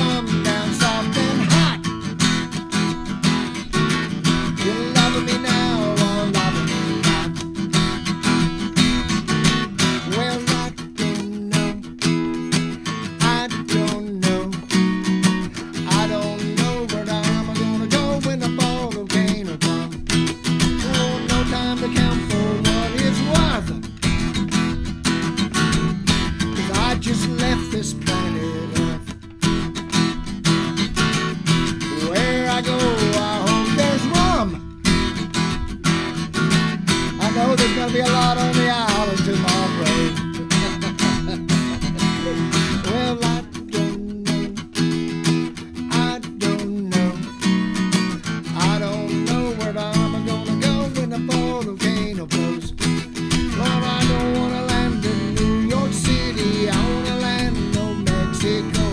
come down soft and hot. You're loving me now or loving me not. Well, I don't know. I don't know. I don't know where I'm gonna go when the volcano comes. Oh, no time to count for what it's worth. 'Cause I just left this planet Earth. Where I go, I hope there's rum. I know there's gonna be a lot on the island tomorrow. Well, I don't know. I don't know. I don't know where I'm gonna go when the volcano blows. Lord, I don't wanna land in New York City. I wanna land in no Mexico.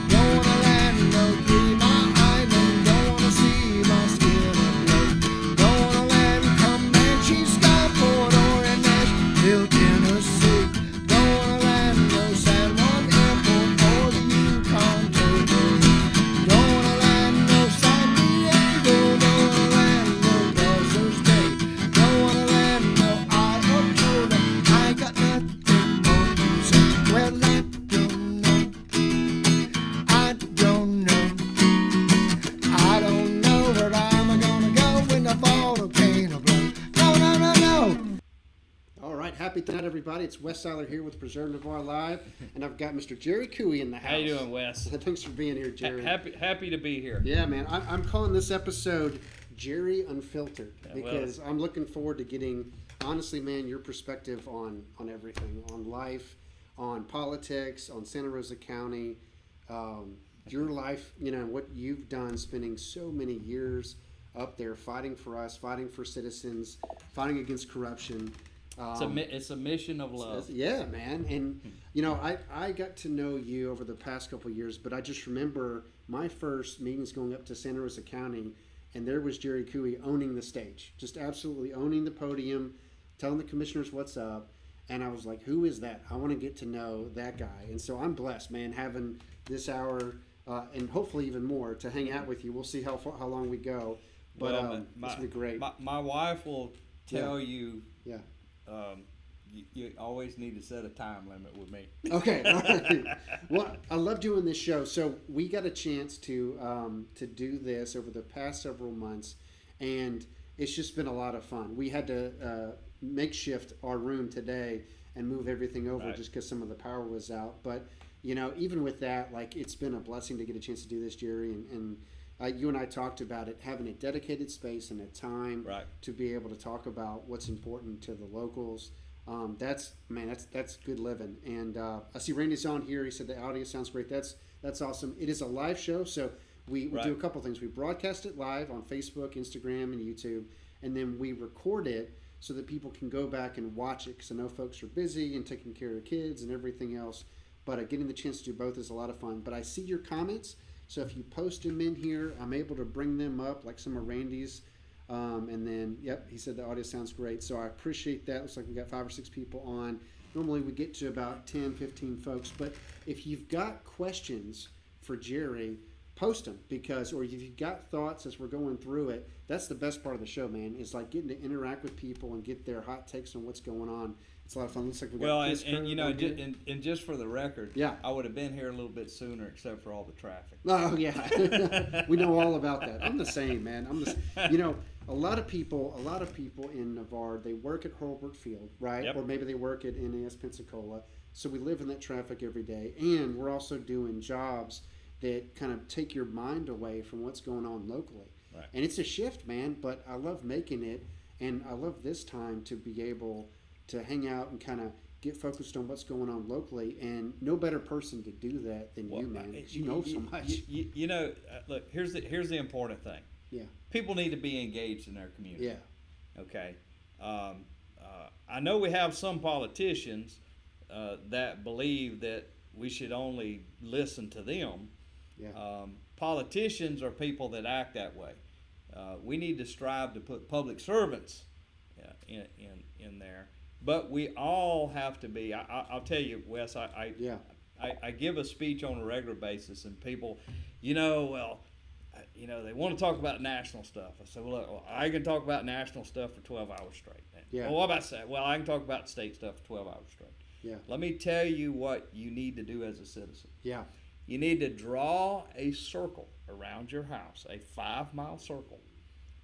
Don't wanna land in no 3 Mile Island. Don't wanna see my skin glow. Don't wanna land in Comanche, Skyport, or in Nashville, Tennessee. Don't wanna land in no San Juan Airport or the Yukon Territory. Don't wanna land in no San Diego. Don't wanna land in no Buzzards Bay. Don't wanna land in no Iota. I ain't got nothing more to say. Well, I don't know. I don't know. I don't know where I'm gonna go when the volcano blows. No, no, no, no. All right, happy night, everybody. It's Wes Seiler here with Preserve Navarre Live, and I've got Mr. Jerry Couey in the house. How you doing, Wes? Thanks for being here, Jerry. Happy to be here. Yeah, man. I'm calling this episode Jerry Unfiltered Yeah, because I'm looking forward to getting, honestly, man, your perspective on everything, on life, on politics, on Santa Rosa County, your life, what you've done, spending so many years up there fighting for us, fighting for citizens, fighting against corruption. It's a mission of love. Yeah, man. And, I got to know you over the past couple of years, but I just remember my first meetings going up to Santa Rosa County, and there was Jerry Couey owning the stage, just absolutely owning the podium, telling the commissioners what's up. And I was like, who is that? I want to get to know that guy. And so I'm blessed, man, having this hour and hopefully even more to hang out with you. We'll see how long we go. But it's going to be great. My wife will tell you. Yeah. You always need to set a time limit with me. Okay. All right. Well, I love doing this show. So we got a chance to do this over the past several months, and it's just been a lot of fun. We had to makeshift our room today and move everything over just because some of the power was out. But even with that, like, it's been a blessing to get a chance to do this, Jerry, and you and I talked about it, having a dedicated space and a time to be able to talk about what's important to the locals. That's good living. And I see Randy's on here. He said the audio sounds great. That's awesome. It is a live show, so we do a couple things. We broadcast it live on Facebook, Instagram, and YouTube, and then we record it so that people can go back and watch it, because I know folks are busy and taking care of kids and everything else. But getting the chance to do both is a lot of fun. But I see your comments. So if you post them in here, I'm able to bring them up, like some of Randy's. And then, he said the audio sounds great. So I appreciate that. Looks like we got 5 or 6 people on. Normally we get to about 10, 15 folks. But if you've got questions for Jerry, post them. Or if you've got thoughts as we're going through it, that's the best part of the show, man, is like getting to interact with people and get their hot takes on what's going on. It's a lot of fun. Looks like we got Chris and just for the record, I would have been here a little bit sooner, except for all the traffic. Oh yeah, we know all about that. I'm the same, man. A lot of people in Navarre, they work at Hurlburt Field, right? Yep. Or maybe they work at NAS Pensacola. So we live in that traffic every day, and we're also doing jobs that kind of take your mind away from what's going on locally. Right. And it's a shift, man. But I love making it, and I love this time to be able to hang out and kind of get focused on what's going on locally, and no better person to do that than you, man, because you know so much. Look, here's the important thing. Yeah. People need to be engaged in their community. Yeah. Okay. I know we have some politicians that believe that we should only listen to them. Yeah. Politicians are people that act that way. We need to strive to put public servants in there. But we all have to be. I'll tell you, Wes. I I give a speech on a regular basis, and people, they want to talk about national stuff. I said, well, look, I can talk about national stuff for 12 hours straight. Yeah. Well, what about that? Well, I can talk about state stuff for 12 hours straight. Yeah. Let me tell you what you need to do as a citizen. Yeah. You need to draw a circle around your house, a 5-mile circle,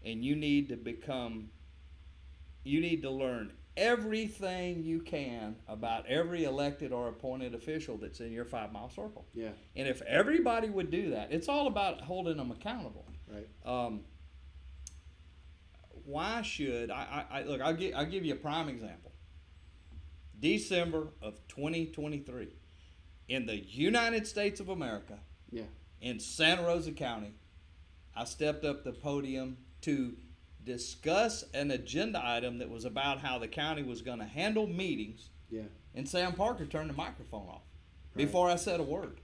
and you need to learn everything you can about every elected or appointed official that's in your 5-mile circle. Yeah. And if everybody would do that, it's all about holding them accountable. Right. Why should look? I'll give you a prime example. December of 2023, in the United States of America, Yeah. in Santa Rosa County, I stepped up the podium to discuss an agenda item that was about how the county was going to handle meetings, Yeah. and Sam Parker turned the microphone off Right. before I said a word.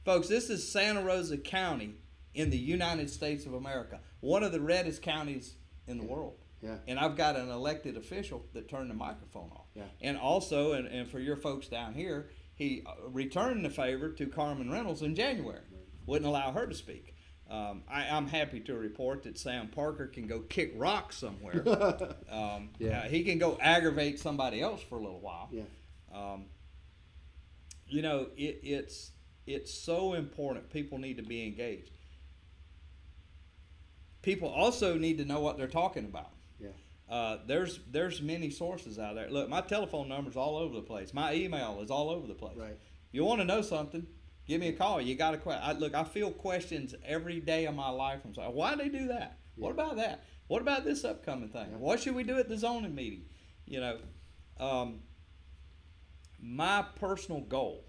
Folks, this is Santa Rosa County in the United States of America, one of the reddest counties in the world. Yeah. And I've got an elected official that turned the microphone off. Yeah. And also, and for your folks down here, he returned the favor to Carmen Reynolds in January. Wouldn't allow her to speak. I'm happy to report that Sam Parker can go kick rocks somewhere. Yeah. He can go aggravate somebody else for a little while. Yeah. It's so important. People need to be engaged. People also need to know what they're talking about. Yeah. There's many sources out there. Look, my telephone number's all over the place. My email is all over the place. Right. You want to know something? Give me a call. You got a question. Look, I feel questions every day of my life from saying, why did they do that? Yeah. What about that? What about this upcoming thing? Yeah. What should we do at the zoning meeting? My personal goal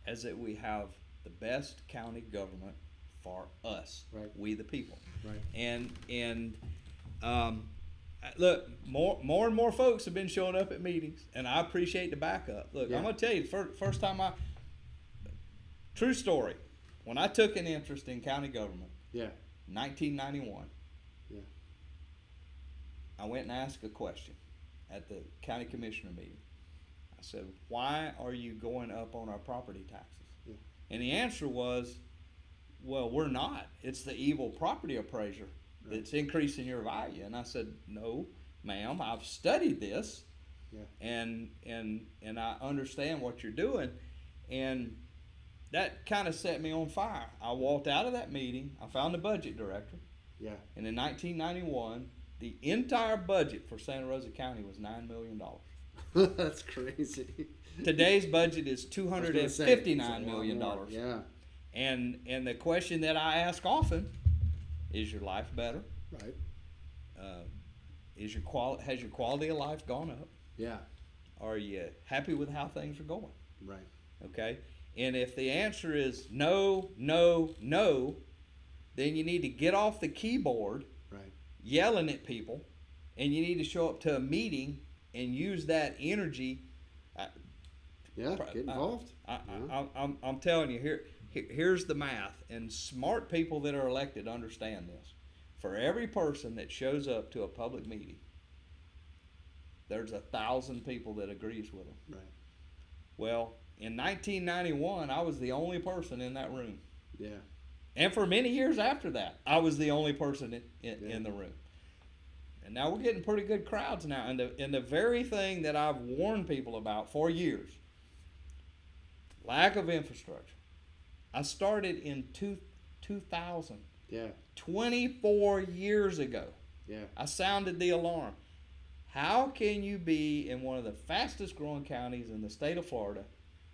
is that we have the best county government for us, Right. we the people. Right. And look, more and more folks have been showing up at meetings, and I appreciate the backup. Look, Yeah. I'm gonna tell you, first time true story, when I took an interest in county government, Yeah. 1991, Yeah. I went and asked a question at the county commissioner meeting. I said, why are you going up on our property taxes? Yeah. And the answer was, well, we're not. It's the evil property appraiser that's increasing your value. And I said, no, ma'am, I've studied this, Yeah. and I understand what you're doing. And that kind of set me on fire. I walked out of that meeting. I found the budget director. Yeah. And in 1991, the entire budget for Santa Rosa County was $9 million. That's crazy. Today's budget is I was gonna say, it's a $259 lot million. more. Yeah. And the question that I ask often, is your life better? Right. Has your quality of life gone up? Yeah. Are you happy with how things are going? Right. Okay? And if the answer is no, no, no, then you need to get off the keyboard Right. yelling at people, and you need to show up to a meeting and use that energy. Yeah. Get involved. I'm telling you, here's the math, and smart people that are elected understand this. For every person that shows up to a public meeting, there's 1,000 people that agrees with them. Right. Well, in 1991, I was the only person in that room. Yeah. And for many years after that, I was the only person in the room. And now we're getting pretty good crowds now. And the very thing that I've warned people about for years, lack of infrastructure. I started in 2000, Yeah. 24 years ago. Yeah. I sounded the alarm. How can you be in one of the fastest growing counties in the state of Florida,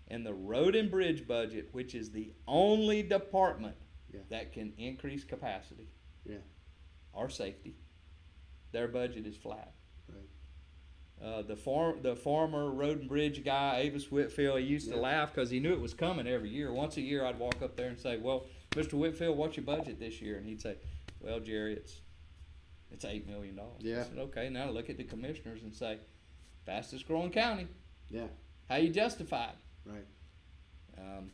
and the road and bridge budget, which is the only department Yeah. that can increase capacity Yeah. or safety, their budget is flat. Right. The former road and bridge guy, Avis Whitfield, he used to Yeah. laugh because he knew it was coming every year. Once a year, I'd walk up there and say, well, Mr. Whitfield, what's your budget this year? And he'd say, well, Jerry, it's $8 million. Yeah. I said, okay, now look at the commissioners and say, fastest growing county. Yeah. How you justify it? Right. Um,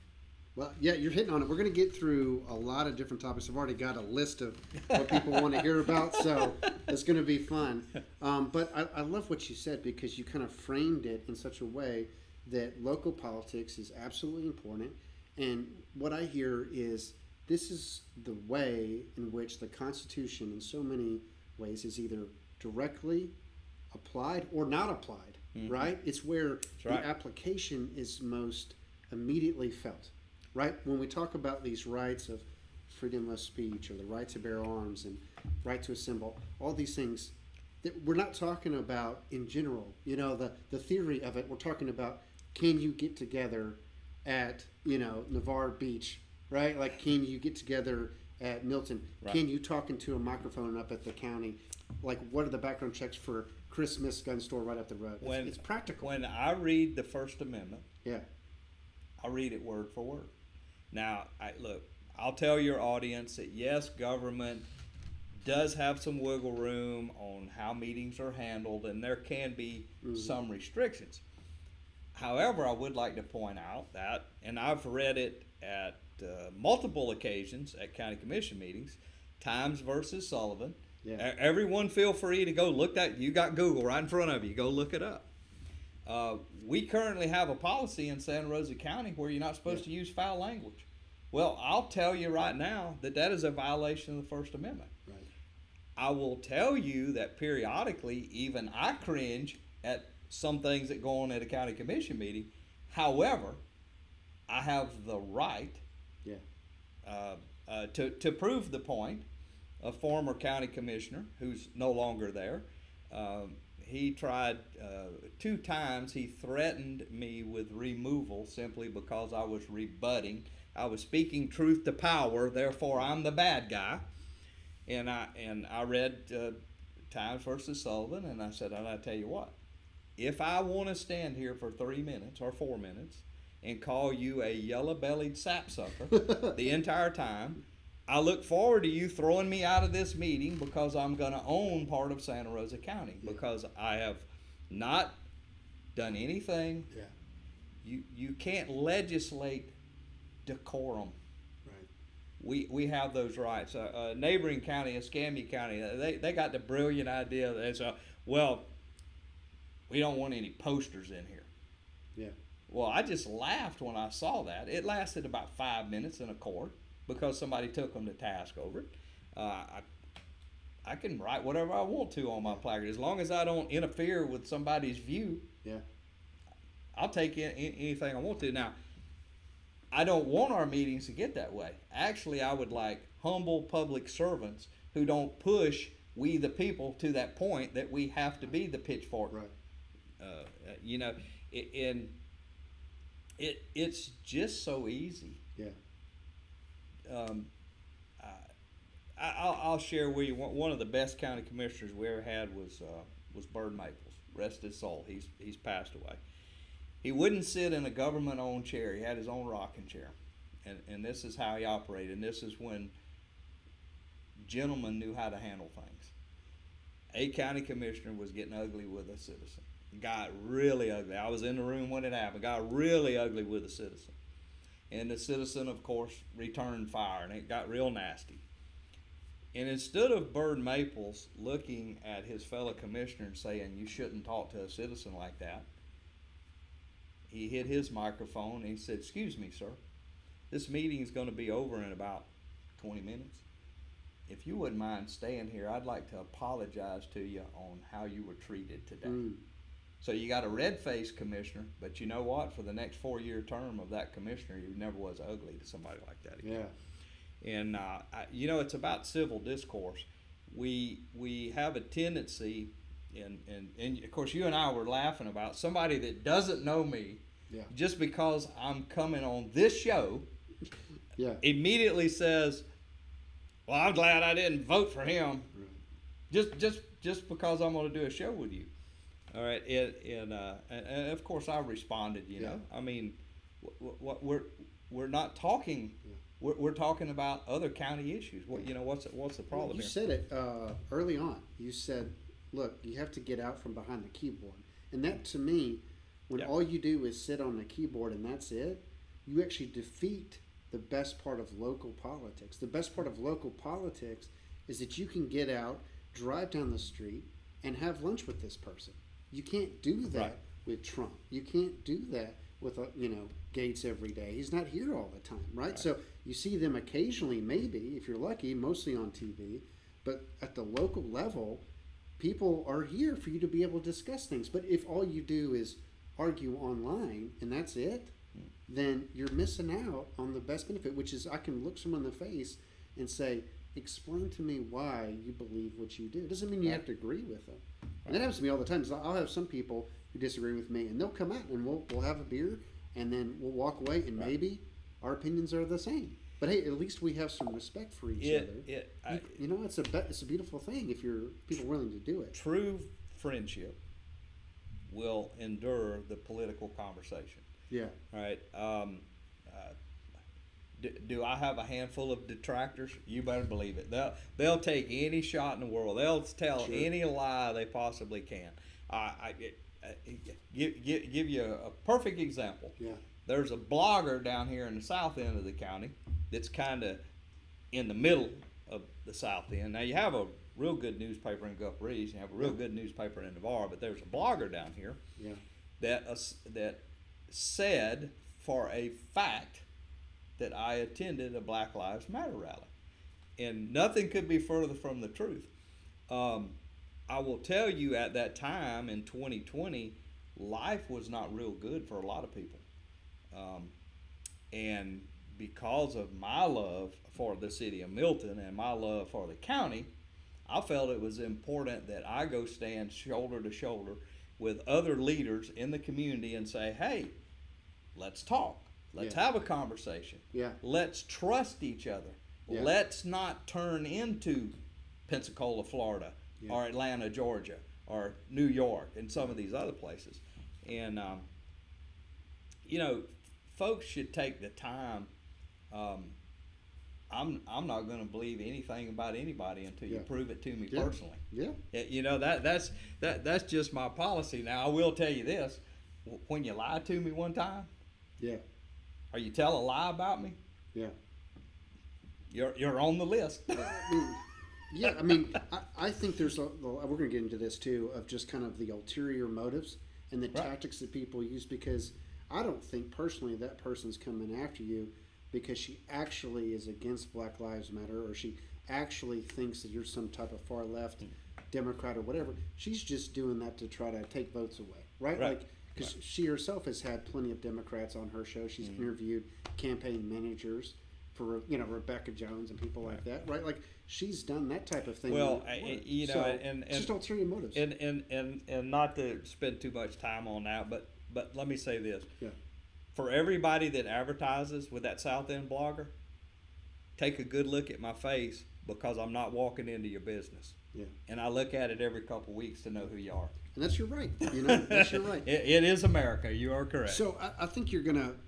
Well, yeah, you're hitting on it. We're going to get through a lot of different topics. I've already got a list of what people want to hear about, so it's going to be fun. But I love what you said, because you kind of framed it in such a way that local politics is absolutely important. And what I hear is this is the way in which the Constitution, in so many ways, is either directly applied or not applied, right? It's where right. the application is most immediately felt, right? When we talk about these rights of freedom of speech or the right to bear arms and right to assemble, all these things that we're not talking about in general, the theory of it. We're talking about, can you get together at, Navarre Beach, right? Like, can you get together at Milton? Right. Can you talk into a microphone up at the county? Like, what are the background checks for Chris Smith's gun store right up the road? It's practical. When I read the First Amendment, Yeah. I read it word for word. Now, I'll tell your audience that yes, government does have some wiggle room on how meetings are handled, and there can be some restrictions. However, I would like to point out that, and I've read it at multiple occasions at county commission meetings, Times versus Sullivan. Yeah. Everyone feel free to go look that. You got Google right in front of you. Go look it up. We currently have a policy in Santa Rosa County where you're not supposed to use foul language. Well, I'll tell you right now that is a violation of the First Amendment. Right. I will tell you that periodically, even I cringe at some things that go on at a county commission meeting. However, I have the right to prove the point. A former county commissioner who's no longer there, he tried 2 times. He threatened me with removal simply because I was rebutting. I was speaking truth to power, therefore I'm the bad guy. And I read Times versus Sullivan, and I said, I tell you what, if I want to stand here for 3 minutes or 4 minutes and call you a yellow-bellied sapsucker the entire time, I look forward to you throwing me out of this meeting because I'm going to own part of Santa Rosa County because I have not done anything. Yeah. You can't legislate decorum. Right. We have those rights. A neighboring county, Escambia County, they got the brilliant idea that we don't want any posters in here. Yeah. Well, I just laughed when I saw that. It lasted about 5 minutes in a court because somebody took them to task over it. I can write whatever I want to on my placard as long as I don't interfere with somebody's view. Yeah. I'll take anything I want to. Now, I don't want our meetings to get that way. Actually, I would like humble public servants who don't push we the people to that point that we have to be the pitchfork. Right. It's just so easy. Yeah. I'll share with you one of the best county commissioners we ever had was Bird Maples. Rest his soul. He's passed away. He wouldn't sit in a government-owned chair. He had his own rocking chair, and this is how he operated. And this is when gentlemen knew how to handle things. A county commissioner was getting ugly with a citizen. Got really ugly. I was in the room when it happened. Got really ugly with a citizen. And the citizen, of course, returned fire, and it got real nasty. And instead of Bird Maples looking at his fellow commissioner and saying, you shouldn't talk to a citizen like that, he hit his microphone and he said, excuse me, sir, this meeting is going to be over in about 20 minutes. If you wouldn't mind staying here, I'd like to apologize to you on how you were treated today. So you got a red-faced commissioner, but you know what? For the next 4-year term of that commissioner, he never was ugly to somebody like that again. Yeah. And it's about civil discourse. We have a tendency, and of course you and I were laughing about somebody that doesn't know me, just because I'm coming on this show, immediately says, "Well, I'm glad I didn't vote for him," just because I'm going to do a show with you. All right, and of course I responded. You know, I mean, we're not talking. We're talking about other county issues. What's the problem You here? said it early on. You said, "Look, you have to get out from behind the keyboard," and that to me, when all you do is sit on the keyboard and that's it, you actually defeat the best part of local politics. The best part of local politics is that you can get out, drive down the street, and have lunch with this person. You can't do that with Trump. You can't do that with Gates every day. He's not here all the time, right? So you see them occasionally, maybe if you're lucky, mostly on TV, but at the local level, people are here for you to be able to discuss things. But if all you do is argue online and that's it, then you're missing out on the best benefit, which is I can look someone in the face and say, explain to me why you believe what you do. It doesn't mean you have to agree with them. And that happens to me all the time. I'll have some people who disagree with me, and they'll come out and we'll have a beer, and then we'll walk away, and maybe our opinions are the same. But hey, at least we have some respect for each other. It's a beautiful thing if people are willing to do it. True friendship will endure the political conversation. Yeah. Right. Do I have a handful of detractors? You better believe it. They'll take any shot in the world. They'll tell any lie they possibly can. Give you a perfect example. Yeah. There's a blogger down here in the south end of the county that's kind of in the middle of the south end. Now you have a real good newspaper in Gulf Breeze, you have a real good newspaper in Navarre, but there's a blogger down here that said for a fact that I attended a Black Lives Matter rally, and nothing could be further from the truth. I will tell you, at that time in 2020, life was not real good for a lot of people, and because of my love for the city of Milton and my love for the county, I felt it was important that I go stand shoulder to shoulder with other leaders in the community and say, hey, let's talk. Let's have a conversation. Yeah. Let's trust each other. Yeah. Let's not turn into Pensacola, Florida, or Atlanta, Georgia, or New York, and some of these other places. And, folks should take the time. I'm not going to believe anything about anybody until you prove it to me personally. Yeah. That's just my policy. Now, I will tell you this. When you lie to me one time, or you tell a lie about me, you're on the list. I think there's we're going to get into this too, of just kind of the ulterior motives and the tactics that people use, because I don't think personally that person's coming after you because she actually is against Black Lives Matter, or she actually thinks that you're some type of far left Democrat or whatever. She's just doing that to try to take votes away, right? Like, because she herself has had plenty of Democrats on her show. She's interviewed campaign managers for Rebecca Jones and people like that, right? Like, she's done that type of thing. Well, and just ulterior motives. And not to spend too much time on that, but let me say this. Yeah. For everybody that advertises with that South End blogger, take a good look at my face, because I'm not walking into your business. Yeah. And I look at it every couple of weeks to know who you are. And that's your right. That's your right. It is America. You are correct. So I think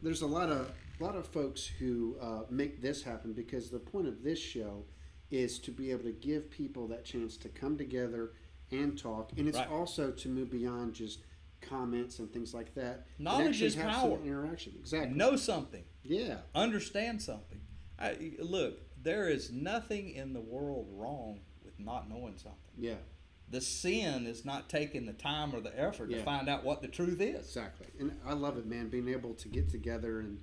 there's a lot of folks who make this happen, because the point of this show is to be able to give people that chance to come together and talk. And it's also to move beyond just comments and things like that. Knowledge is have power. Some interaction. Exactly. Know something. Yeah. Understand something. Look, there is nothing in the world wrong with not knowing something. Yeah. The sin is not taking the time or the effort to find out what the truth is. Exactly. And I love it, man, being able to get together and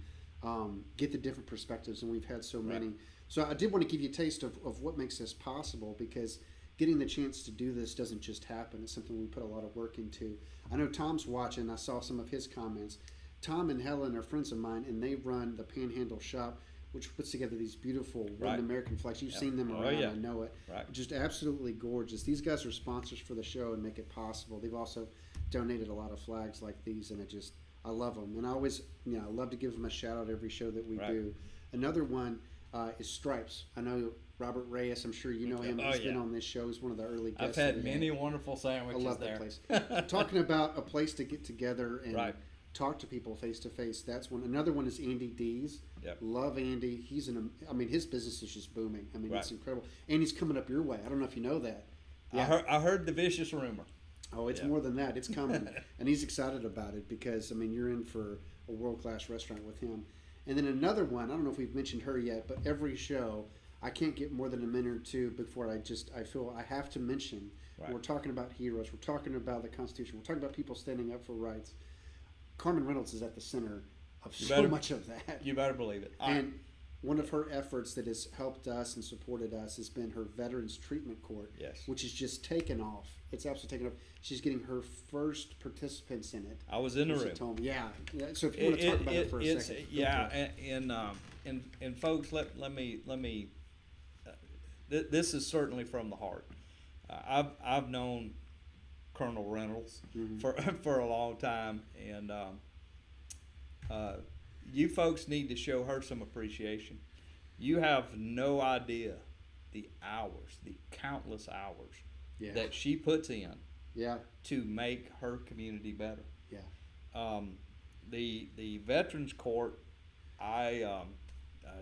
get the different perspectives, and we've had so many. So I did want to give you a taste of what makes this possible, because getting the chance to do this doesn't just happen. It's something we put a lot of work into. I know Tom's watching. I saw some of his comments. Tom and Helen are friends of mine, and they run the Panhandle Shop, which puts together these beautiful One American flags. You've seen them around, I know it. Just absolutely gorgeous. These guys are sponsors for the show and make it possible. They've also donated a lot of flags like these, and I love them. And I always, I love to give them a shout out every show that we do. Another one is Stripes. I know Robert Reyes, I'm sure you know him. He's been on this show. He's one of the early guests. I've had many wonderful sandwiches there. I love that place. Talking about a place to get together and talk to people face to face. That's one. Another one is Andy D's. Yep. Love Andy. His business is just booming. It's incredible. And he's coming up your way. I don't know if you know that. Yeah. I heard the vicious rumor. Oh, it's more than that. It's coming. And he's excited about it because, you're in for a world-class restaurant with him. And then another one, I don't know if we've mentioned her yet, but every show I can't get more than a minute or two before I feel I have to mention. Right. We're talking about heroes. We're talking about the Constitution. We're talking about people standing up for rights. Carmen Reynolds is at the center of much of that. You better believe it. And one of her efforts that has helped us and supported us has been her Veterans Treatment Court, Yes. which has just taken off. It's absolutely taken off. She's getting her first participants in it. I was in the She room. told me, yeah. So if you want to talk about it for a second. Yeah, and folks, let me. This is certainly from the heart. I've known Colonel Reynolds for a long time, and you folks need to show her some appreciation. You have no idea the hours, the countless hours that she puts in to make her community better. Yeah. The Veterans Court,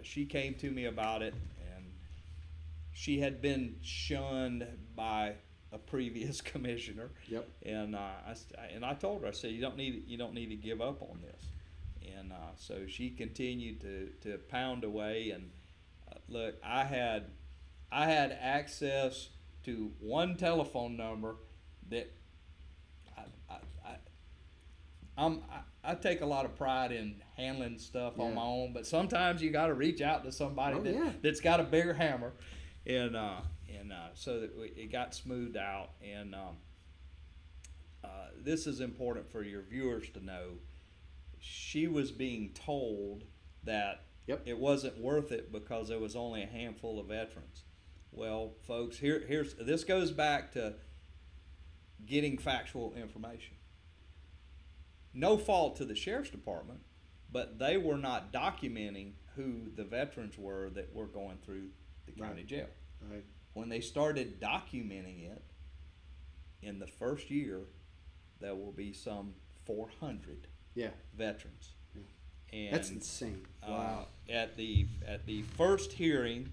she came to me about it, and she had been shunned by a previous commissioner. Yep. And I told her, I said, you don't need to give up on this. And so she continued to pound away. And look, I had access to one telephone number that I take a lot of pride in handling stuff on my own, but sometimes you got to reach out to somebody that's got a bigger hammer, and so that it got smoothed out. And this is important for your viewers to know. She was being told that it wasn't worth it because there was only a handful of veterans. Well, folks, this goes back to getting factual information. No fault to the sheriff's department, but they were not documenting who the veterans were that were going through the county jail. Right. When they started documenting it, in the first year, there will be some 400 veterans. Yeah. And That's insane. Wow. At the first hearing,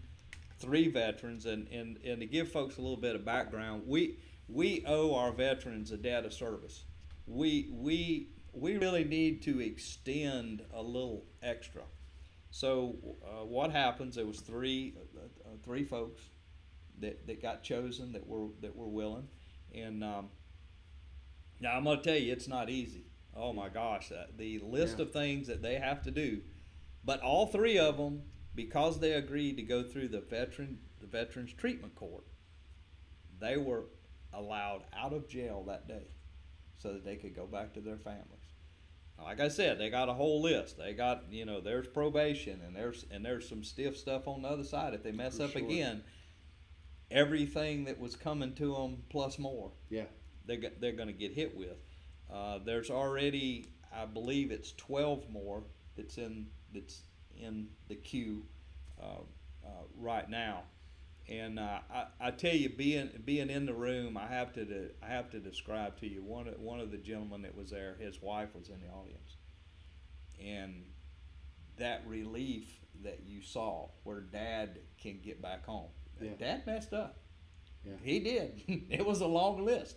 3 veterans, and to give folks a little bit of background, we owe our veterans a debt of service. We really need to extend a little extra. So what happens? There was three folks that got chosen that were willing, and now I'm going to tell you, it's not easy. Oh my gosh, the list of things that they have to do, but all 3 of them, because they agreed to go through the Veterans Treatment Court, they were allowed out of jail that day so that they could go back to their families. Like I said, they got a whole list. They got, there's probation, and there's some stiff stuff on the other side. If they mess up again, everything that was coming to them plus more, they're going to get hit with. There's already, I believe it's 12 more that's in the queue right now. And I tell you, being in the room, I have to describe to you one of the gentlemen that was there. His wife was in the audience, and that relief that you saw, where Dad can get back home. Yeah. Dad messed up. Yeah. He did. It was a long list,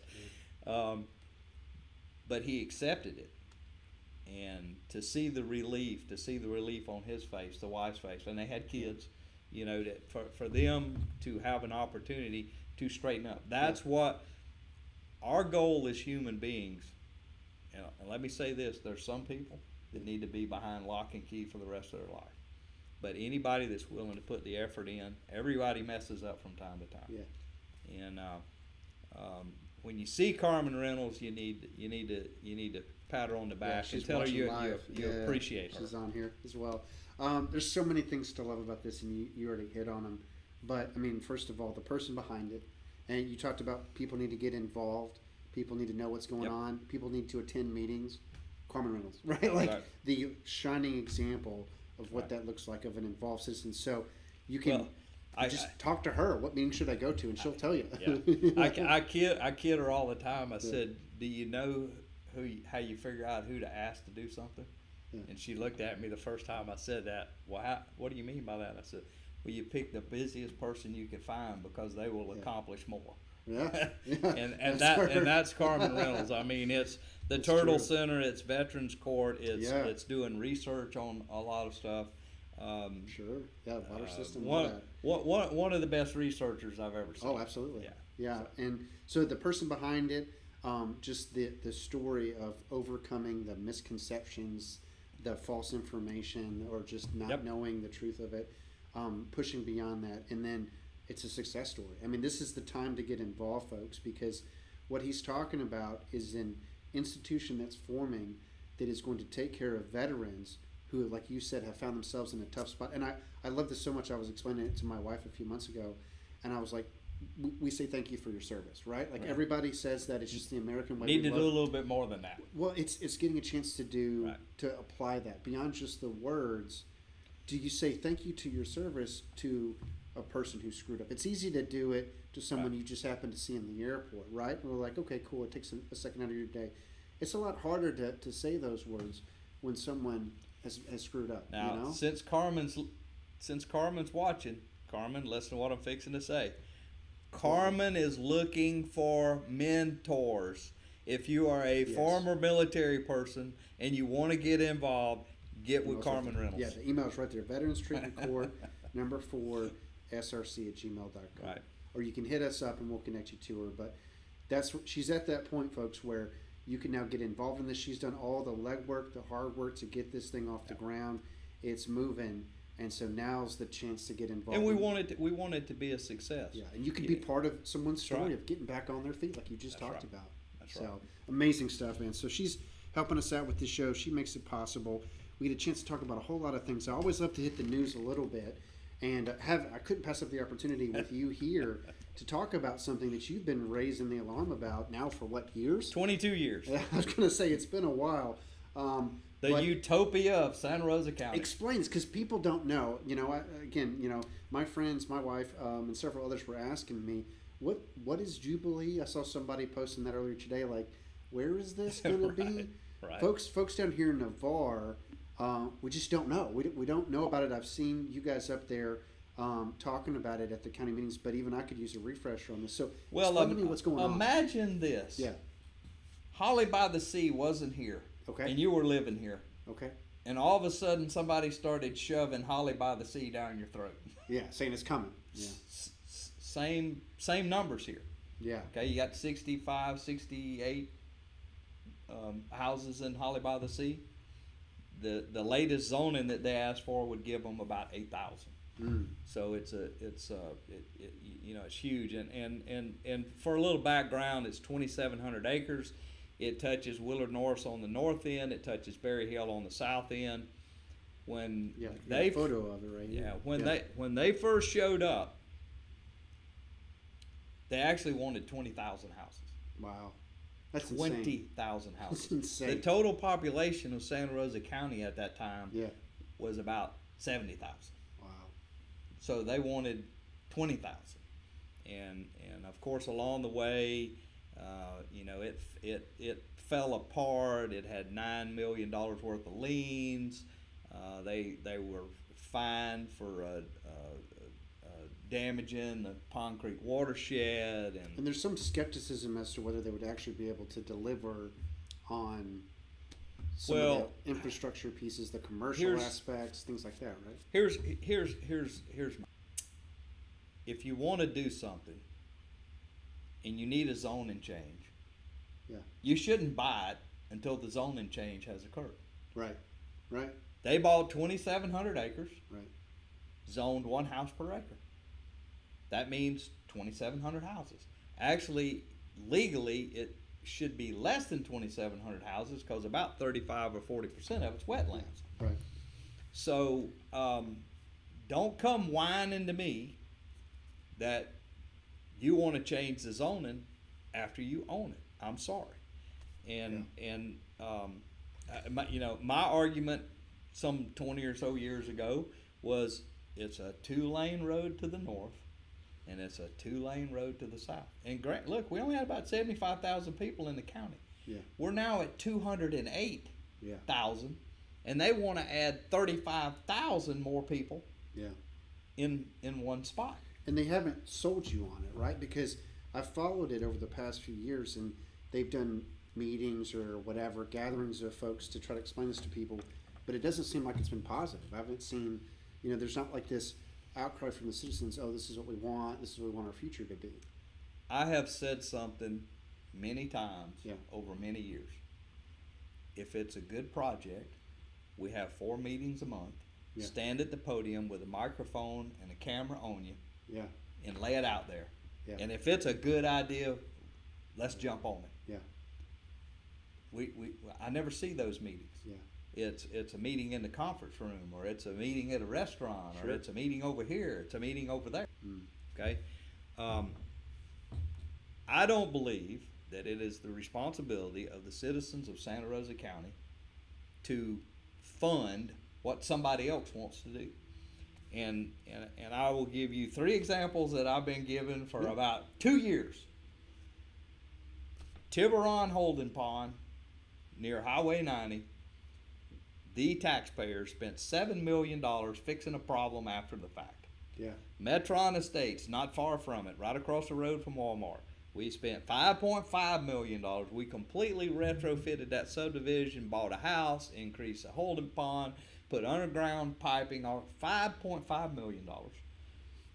but he accepted it. And to see the relief on his face, the wife's face, and they had kids. That for them to have an opportunity to straighten up. That's what our goal as human beings. And let me say this: there's some people that need to be behind lock and key for the rest of their life. But anybody that's willing to put the effort in, everybody messes up from time to time. Yeah. And when you see Carmen Reynolds, you need to pat her on the back and tell her you appreciate her. She's on here as well. There's so many things to love about this, and you already hit on them. But, I mean, first of all, the person behind it. And you talked about people need to get involved. People need to know what's going on. People need to attend meetings. Carmen Reynolds, right? Like the shining example of what that looks like of an involved citizen. So you can just talk to her. What meeting should I go to? And she'll tell you. I kid her all the time. I said, do you know how you figure out who to ask to do something? And she looked at me the first time I said that. Well, what do you mean by that? I said, well, you pick the busiest person you can find because they will accomplish more. And that's Carmen Reynolds. I mean, it's the Turtle Center, it's Veterans Court, it's doing research on a lot of stuff. Sure. Yeah, water system. all that. One of the best researchers I've ever seen. Oh, absolutely. Yeah. Yeah. And so the person behind it, just the story of overcoming the misconceptions, the false information, or just not Yep. knowing the truth of it, pushing beyond that. And then it's a success story. I mean, this is the time to get involved, folks, because what he's talking about is an institution that's forming that is going to take care of veterans who, like you said, have found themselves in a tough spot. And I love this so much. I was explaining it to my wife a few months ago, and I was like, we say thank you for your service, right? Like Right. everybody says that it's just the American way. Need we to love- do a little bit more than that. Well, it's getting a chance to do Right. to apply that beyond just the words. Do you say thank you to your service to a person who screwed up? It's easy to do it to someone Right. you just happen to see in the airport, right? And we're like, okay, cool. It takes a second out of your day. It's a lot harder to say those words when someone has screwed up. Now, you know? since Carmen's watching, Carmen, listen to what I'm fixing to say. Carmen is looking for mentors. If you are a Yes. former military person and you want to get involved, get with Email's right Carmen there. Reynolds. Yeah, the email's right there. Veterans Treatment Court, number 4, src@gmail.com. Right. Or you can hit us up and we'll connect you to her. But she's at that point, folks, where you can now get involved in this. She's done all the legwork, the hard work to get this thing off the ground. It's moving, and so now's the chance to get involved. And we want it to be a success. Yeah, and you can be part of someone's story right. of getting back on their feet, like you just That's talked right. about. That's So right. amazing stuff, man. So she's helping us out with the show. She makes it possible. We get a chance to talk about a whole lot of things. I always love to hit the news a little bit, and I couldn't pass up the opportunity with you here to talk about something that you've been raising the alarm about now for what, years? 22 years. I was going to say it's been a while. The but utopia of Santa Rosa County. explains, because people don't know. You know, my friends, my wife, and several others were asking me, what is Jubilee? I saw somebody posting that earlier today. Like, where is this going to be? Right. Folks down here in Navarre, we just don't know. We don't know about it. I've seen you guys up there talking about it at the county meetings, but even I could use a refresher on this. So explain to me what's going on. Imagine this. Yeah. Holly by the Sea wasn't here. Okay. And you were living here. Okay. And all of a sudden somebody started shoving Holly by the Sea down your throat. Yeah, saying it's coming. Yeah. Same numbers here. Yeah. Okay, you got 65, 68 houses in Holly by the Sea. The latest zoning that they asked for would give them about 8,000. Mm. So it's huge, and for a little background, it's 2,700 acres. It touches Willard Norris on the north end. It touches Berry Hill on the south end. When Yeah. they a photo of it right here. yeah, when they first showed up, they actually wanted 20,000 houses. Wow. That's insane. 20,000 houses. That's insane. The total population of Santa Rosa County at that time Yeah. was about 70,000. Wow. So they wanted 20,000, and of course along the way, it fell apart. It had $9 million worth of liens. They were fined for damaging the Pond Creek watershed, And there's some skepticism as to whether they would actually be able to deliver on some of the infrastructure pieces, the commercial aspects, things like that, right? Here's my, if you want to do something and you need a zoning change, Yeah. you shouldn't buy it until the zoning change has occurred. Right. Right. They bought 2,700 acres, Right. zoned 1 house per acre. That means 2,700 houses. Actually, legally, it should be less than 2,700 houses because about 35 or 40% of it's wetlands. Right. So don't come whining to me that you want to change the zoning after you own it. I'm sorry. My argument some 20 or so years ago was it's a 2-lane road to the north and it's a 2-lane road to the south. And look, we only had about 75,000 people in the county. Yeah. We're now at 208,000, Yeah. and they want to add 35,000 more people Yeah. in one spot. And they haven't sold you on it, right? Because I've followed it over the past few years, and they've done meetings or whatever, gatherings of folks to try to explain this to people, but it doesn't seem like it's been positive. I haven't seen there's not like this outcry from the citizens. Oh, this is what we want. This is what we want our future to be. I have said something many times Yeah. over many years. If it's a good project, we have 4 meetings a month. Yeah. Stand at the podium with a microphone and a camera on you Yeah. and lay it out there. Yeah. And if it's a good idea, let's jump on it. Yeah. I never see those meetings. Yeah. It's a meeting in the conference room, or it's a meeting at a restaurant, Sure. or it's a meeting over here, it's a meeting over there. Mm. Okay? I don't believe that it is the responsibility of the citizens of Santa Rosa County to fund what somebody else wants to do. And I will give you 3 examples that I've been given for about 2 years. Tiburon Holding Pond near Highway 90, the taxpayers spent $7 million fixing a problem after the fact. Yeah. Metron Estates, not far from it, right across the road from Walmart. We spent $5.5 million. We completely retrofitted that subdivision, bought a house, increased the holding pond, put underground piping on $5.5 million.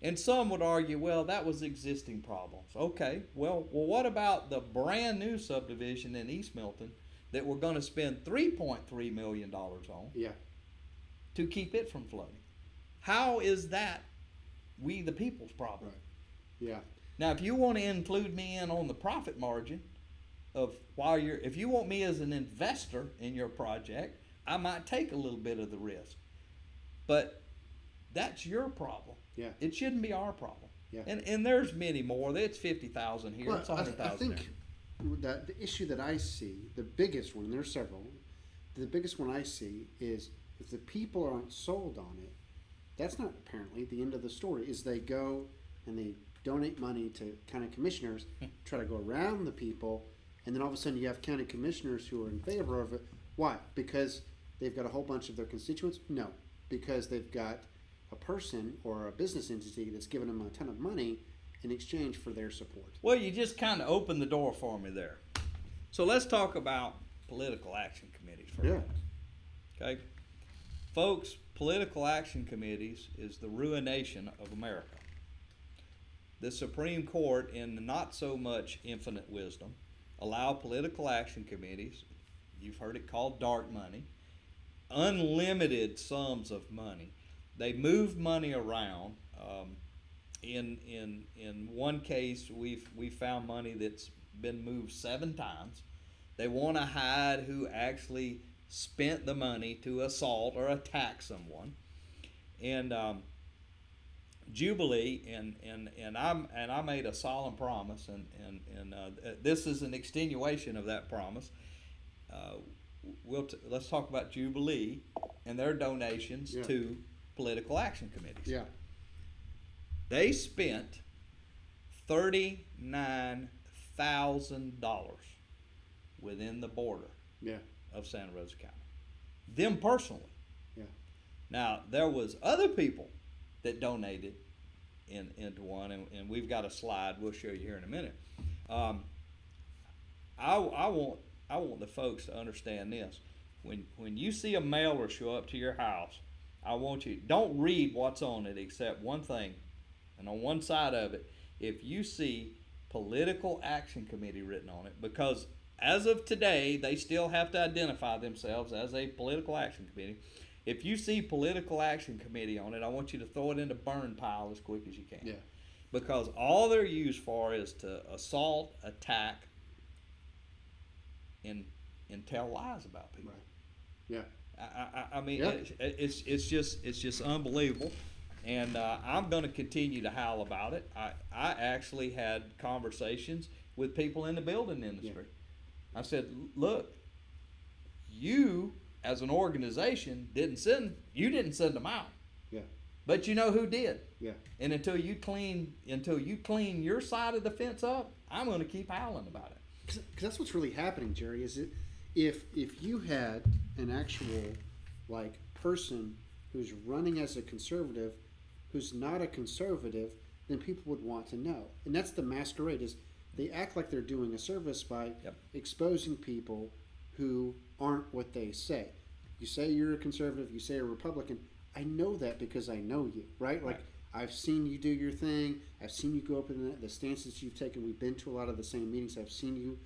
And some would argue, well, that was existing problems. Okay, well, what about the brand new subdivision in East Milton that we're going to spend $3.3 million on Yeah. to keep it from flooding? How is that we the people's problem? Right. Yeah. Now, if you want to include me in on the profit margin of if you want me as an investor in your project, I might take a little bit of the risk. But that's your problem. Yeah. It shouldn't be our problem. Yeah. And there's many more. It's 50,000 here. Well, It's I 100,000 there. think the issue that I see, the biggest one, there's several, the biggest one I see is if the people aren't sold on it, that's not apparently the end of the story, is they go and they donate money to county commissioners, try to go around the people, and then all of a sudden you have county commissioners who are in favor of it. Why? Because they've got a whole bunch of their constituents? No. Because they've got a person or a business entity that's giving them a ton of money in exchange for their support. Well, you just kind of opened the door for me there. So let's talk about political action committees for a minute. Okay? Folks, political action committees is the ruination of America. The Supreme Court, in not so much infinite wisdom, allow political action committees, you've heard it called dark money, unlimited sums of money. They move money around. In one case, we found money that's been moved 7 times. They want to hide who actually spent the money to assault or attack someone. And Jubilee and I made a solemn promise, and this is an extenuation of that promise. Let's talk about Jubilee and their donations to political action committees. Yeah. They spent $39,000 within the border of Santa Rosa County. Them personally. Yeah. Now, there was other people that donated into one, and we've got a slide we'll show you here in a minute. I want the folks to understand this. When you see a mailer show up to your house, I want you, don't read what's on it except one thing. And on one side of it, if you see Political Action Committee written on it, because as of today, they still have to identify themselves as a political action committee. If you see Political Action Committee on it, I want you to throw it in the burn pile as quick as you can. Yeah. Because all they're used for is to assault, attack, and tell lies about people. Right. Yeah. I mean, it's just unbelievable. And I'm going to continue to howl about it. I actually had conversations with people in the building industry. I said, look, you as an organization didn't send them out. Yeah. But you know who did? Yeah. And until you clean your side of the fence up, I'm going to keep howling about it. Because that's what's really happening, Jerry. Is it if you had an actual person who's running as a conservative, who's not a conservative, then people would want to know. And that's the masquerade, is they act like they're doing a service by exposing people who aren't what they say. You say you're a conservative, you say a Republican, I know that because I know you, right? Like, Right. I've seen you do your thing. I've seen you go up in the stances you've taken. We've been to a lot of the same meetings. I've seen you,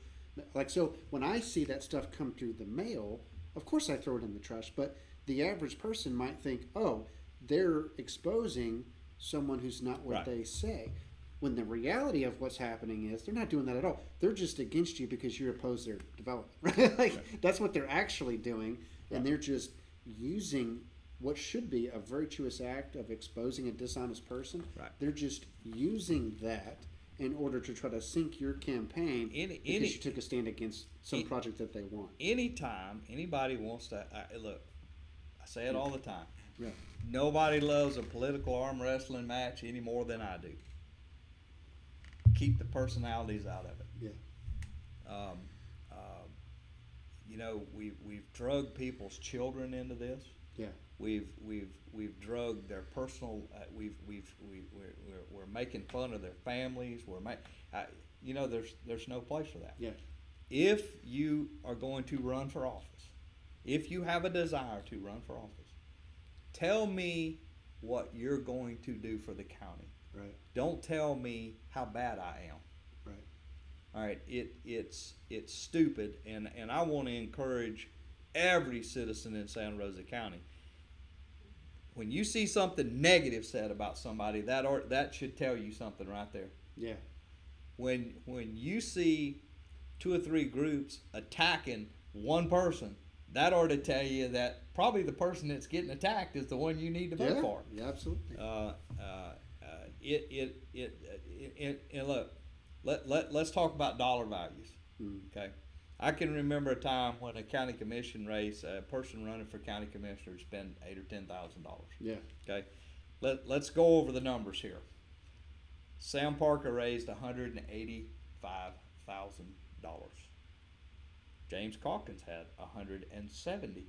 like, so when I see that stuff come through the mail, of course I throw it in the trash. But the average person might think, oh, they're exposing someone who's not what Right. they say. When the reality of what's happening is they're not doing that at all. They're just against you because you oppose their development. Right? Like, that's what they're actually doing, and they're just using what should be a virtuous act of exposing a dishonest person. Right. They're just using that in order to try to sink your campaign because you took a stand against some project that they want. Anytime anybody wants to, look, I say it all the time. Yeah. Nobody loves a political arm wrestling match any more than I do. Keep the personalities out of it. Yeah. You know, we've drugged people's children into this. Yeah. We've drugged their personal. We're making fun of their families. You know, there's no place for that. Yeah. If you are going to run for office, if you have a desire to run for office, tell me what you're going to do for the county. Right. Don't tell me how bad I am. Right. All right, it's stupid, and I want to encourage every citizen in Santa Rosa County. When you see something negative said about somebody, that should tell you something right there. Yeah. When you see 2 or 3 groups attacking one person, that ought to tell you that probably the person that's getting attacked is the one you need to vote Yeah. for. Yeah. Absolutely. And look, let's talk about dollar values. Okay, I can remember a time when a county commission race, a person running for county commissioner spent $8,000 or $10,000. Yeah. Okay, let's go over the numbers here. Sam Parker raised $185,000. James Calkins had $170,000.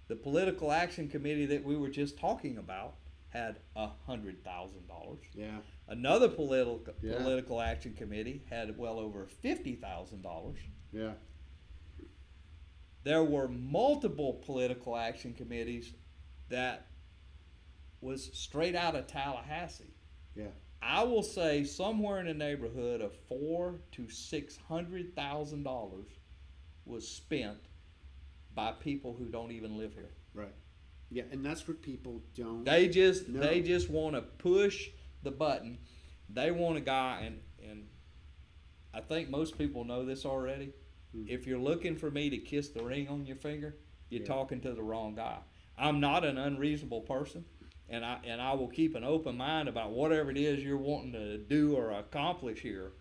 The political action committee that we were just talking about had $100,000. Yeah. Another political action committee had well over $50,000. Yeah. There were multiple political action committees that was straight out of Tallahassee. Yeah. I will say somewhere in the neighborhood of $400,000 to $600,000 was spent by people who don't even live here. Right. Yeah, and that's what people don't. They just know. want to push the button. They want a guy, and I think most people know this already. If you're looking for me to kiss the ring on your finger, you're talking to the wrong guy. I'm not an unreasonable person, and I will keep an open mind about whatever it is you're wanting to do or accomplish here.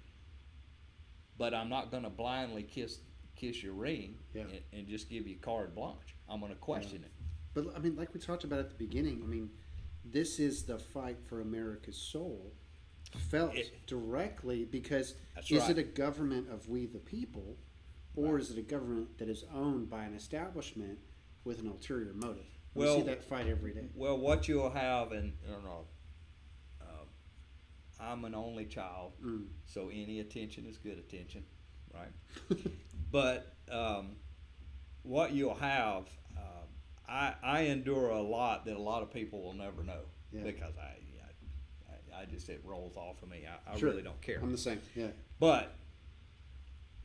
But I'm not going to blindly kiss your ring and just give you carte blanche. I'm going to question it. But I mean, like we talked about at the beginning, I mean, this is the fight for America's soul, felt directly because is it a government of we the people, or is it a government that is owned by an establishment with an ulterior motive? We see that fight every day. Well, what you'll have, and I don't know, I'm an only child, so any attention is good attention, right? But what you'll have, I endure a lot that a lot of people will never know because I just, it rolls off of me. I really don't care. I'm the same. Yeah. But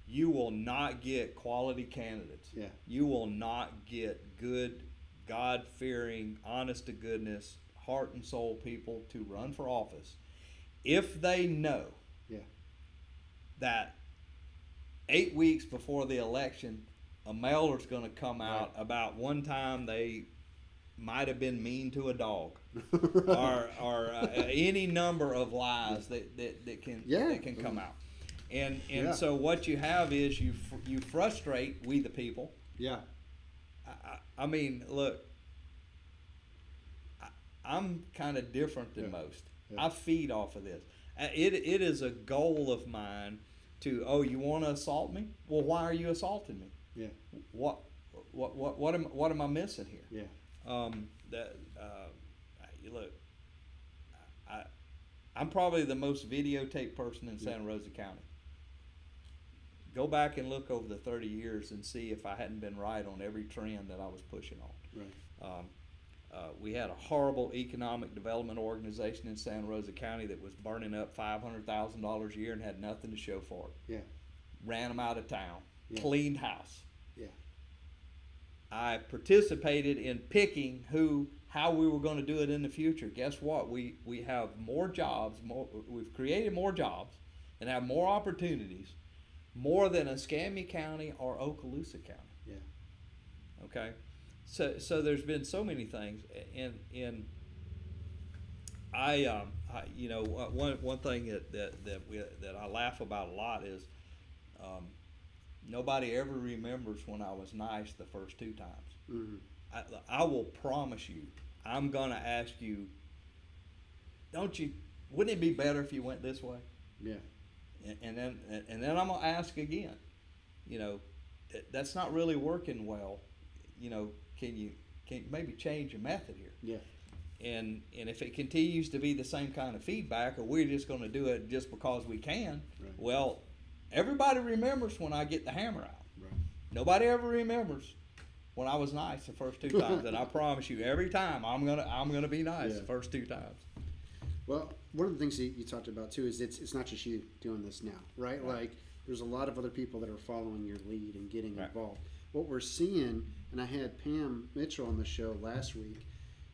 you will not get quality candidates. Yeah. You will not get good, God-fearing, honest-to-goodness, heart and soul people to run for office if they know that 8 weeks before the election, a mailer's going to come out about one time they might have been mean to a dog, or any number of lies that can come out. And so what you have is you frustrate we the people. Yeah. I mean, look, I'm kind of different than most. Yeah. I feed off of this. It is a goal of mine to, you want to assault me? Well, why are you assaulting me? Yeah. What am I missing here? Yeah. Look, I'm probably the most videotaped person in Santa Rosa County. go back and look over the 30 years and see if I hadn't been right on every trend that I was pushing on. Right. We had a horrible economic development organization in Santa Rosa County that was burning up $500,000 a year and had nothing to show for it. Yeah. Ran them out of town. Yeah. Cleaned house. Yeah. I participated in picking how we were going to do it in the future. Guess what? We have more jobs. We've created more jobs and have more opportunities, more than Escambia County or Okaloosa County. Yeah. Okay, so there's been so many things, and I you know, one thing that I laugh about a lot is nobody ever remembers when I was nice the first 2 times. Mm-hmm. I will promise you, I'm gonna ask you, wouldn't it be better if you went this way? Yeah. And then I'm gonna ask again, you know, that's not really working well. You know, can you maybe change your method here? Yeah. And if it continues to be the same kind of feedback, or we're just gonna do it just because we can, Right. well, everybody remembers when I get the hammer out. Right. Nobody ever remembers when I was nice the first 2 times, and I promise you, every time I'm gonna be nice Yeah. the first 2 times. Well, one of the things that you talked about too is it's not just you doing this now, right? Right. Like there's a lot of other people that are following your lead and getting Right. involved. What we're seeing, and I had Pam Mitchell on the show last week,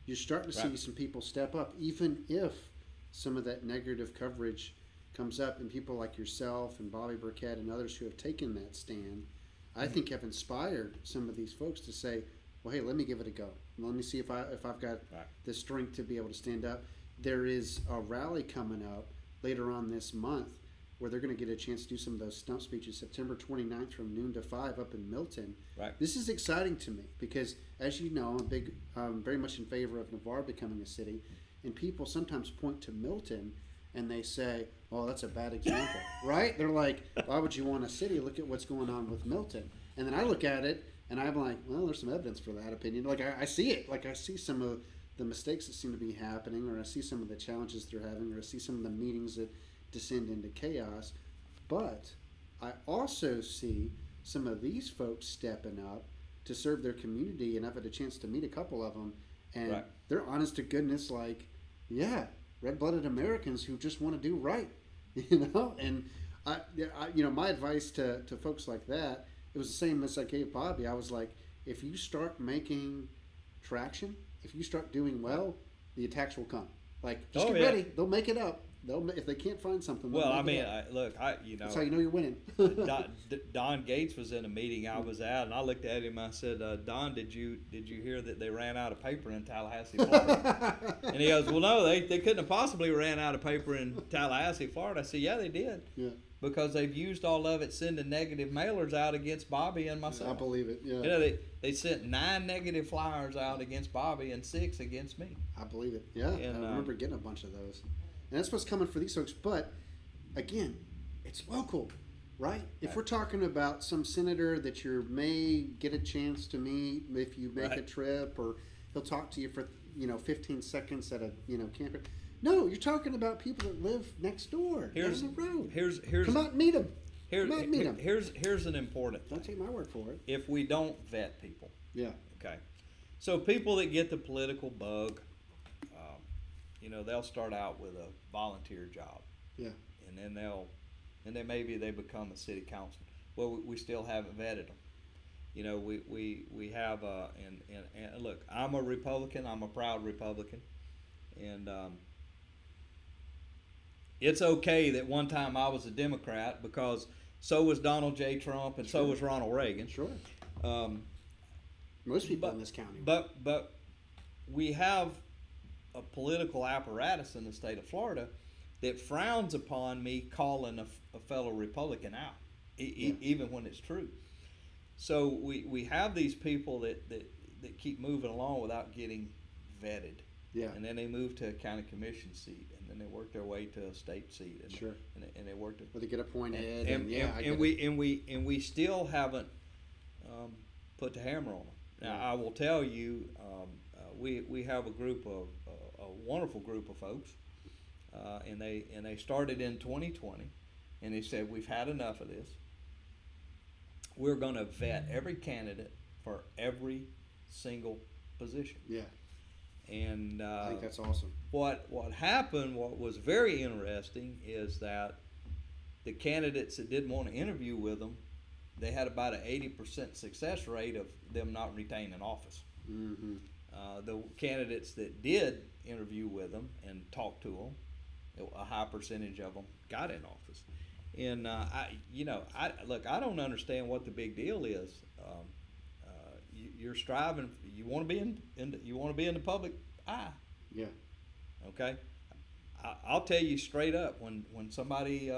you're starting to see Right. some people step up, even if some of that negative coverage comes up, and people like yourself and Bobby Burkett and others who have taken that stand, I think have inspired some of these folks to say, well, hey, let me give it a go. Let me see if I've got Right. the strength to be able to stand up. There is a rally coming up later on this month where they're going to get a chance to do some of those stump speeches, September 29th from noon to 5 up in Milton. Right. This is exciting to me because, as you know, I'm very much in favor of Navarre becoming a city, and people sometimes point to Milton and they say, oh, that's a bad example, right? They're like, why would you want a city? Look at what's going on with Milton. And then I look at it and I'm like, well, there's some evidence for that opinion. Like I see it. Like I see some of the mistakes that seem to be happening, or I see some of the challenges they're having, or I see some of the meetings that descend into chaos. But I also see some of these folks stepping up to serve their community, and I've had a chance to meet a couple of them, and Right. they're honest to goodness, like, yeah, red-blooded Americans who just want to do right, you know. And I you know, my advice to folks like that, it was the same as I gave Bobby. I was like, if you start making traction, if you start doing well, the attacks will come. Like, just get ready. They'll make it up. If they can't find something. Well, I make mean, it up. you know, That's how you know you're winning. Don Gates was in a meeting I was at, and I looked at him. I said, "Don, did you hear that they ran out of paper in Tallahassee, Florida?" And he goes, "Well, no, they couldn't have possibly ran out of paper in Tallahassee, Florida." I said, "Yeah, they did, Yeah, because they've used all of it sending negative mailers out against Bobby and myself." I believe it. Yeah, You know, they sent 9 negative flyers out against Bobby and 6 against me. I believe it. Yeah, And, I remember getting a bunch of those, and that's what's coming for these folks. But again, it's local, right? If Right. we're talking about some senator that you may get a chance to meet if you make a Right. trip, or he'll talk to you for 15 seconds at a camper. No, you're talking about people that live next door, Here's down the road. here's Come out and meet them. Here, Come out and meet 'em. here's an important Don't thing. take my word for it. If we don't vet people, Yeah, okay, so people that get the political bug, they'll start out with a volunteer job, yeah, and then maybe they become a city councilman. Well, we still haven't vetted them. You know, we have and look, I'm a Republican. I'm a proud Republican, and it's okay that one time I was a Democrat, because so was Donald J. Trump and so Sure. was Ronald Reagan. sure. Um, Most people but- in this county. but we have a political apparatus in the state of Florida that frowns upon me calling a fellow Republican out, even when it's true. So we have these people that keep moving along without getting vetted. Yeah. And then they move to a county commission seat, and then they work their way to a state seat, and Sure. and they work to Or they get appointed, and I get it. we still haven't put the hammer on them. Now, I will tell you, we have a wonderful group of folks, and they started in 2020, and they said, we've had enough of this. we're going to vet every candidate for every single position. Yeah. And I think that's awesome. what happened, what was very interesting, is that the candidates that didn't want to interview with them, they had about an 80% success rate of them not retaining office. Mm-hmm. The candidates that did interview with them and talk to them, a high percentage of them got in office. And I don't understand what the big deal is. You're striving. You want to be you want to be in the public eye. Yeah. Okay. I'll tell you straight up, when somebody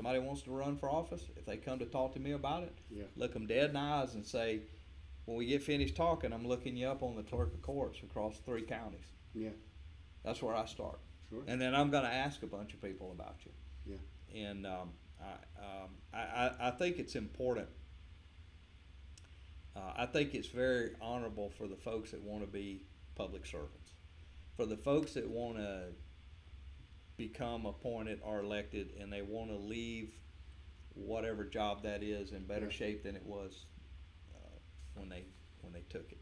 wants to run for office, if they come to talk to me about it, Yeah. look them dead in the eyes and say, when we get finished talking, I'm looking you up on the clerk of courts across 3 counties. Yeah. That's where I start. Sure. And then I'm going to ask a bunch of people about you. Yeah. And I think it's important. I think it's very honorable for the folks that want to be public servants. For the folks that want to become appointed or elected and they want to leave whatever job that is in better Yeah. shape than it was when they took it,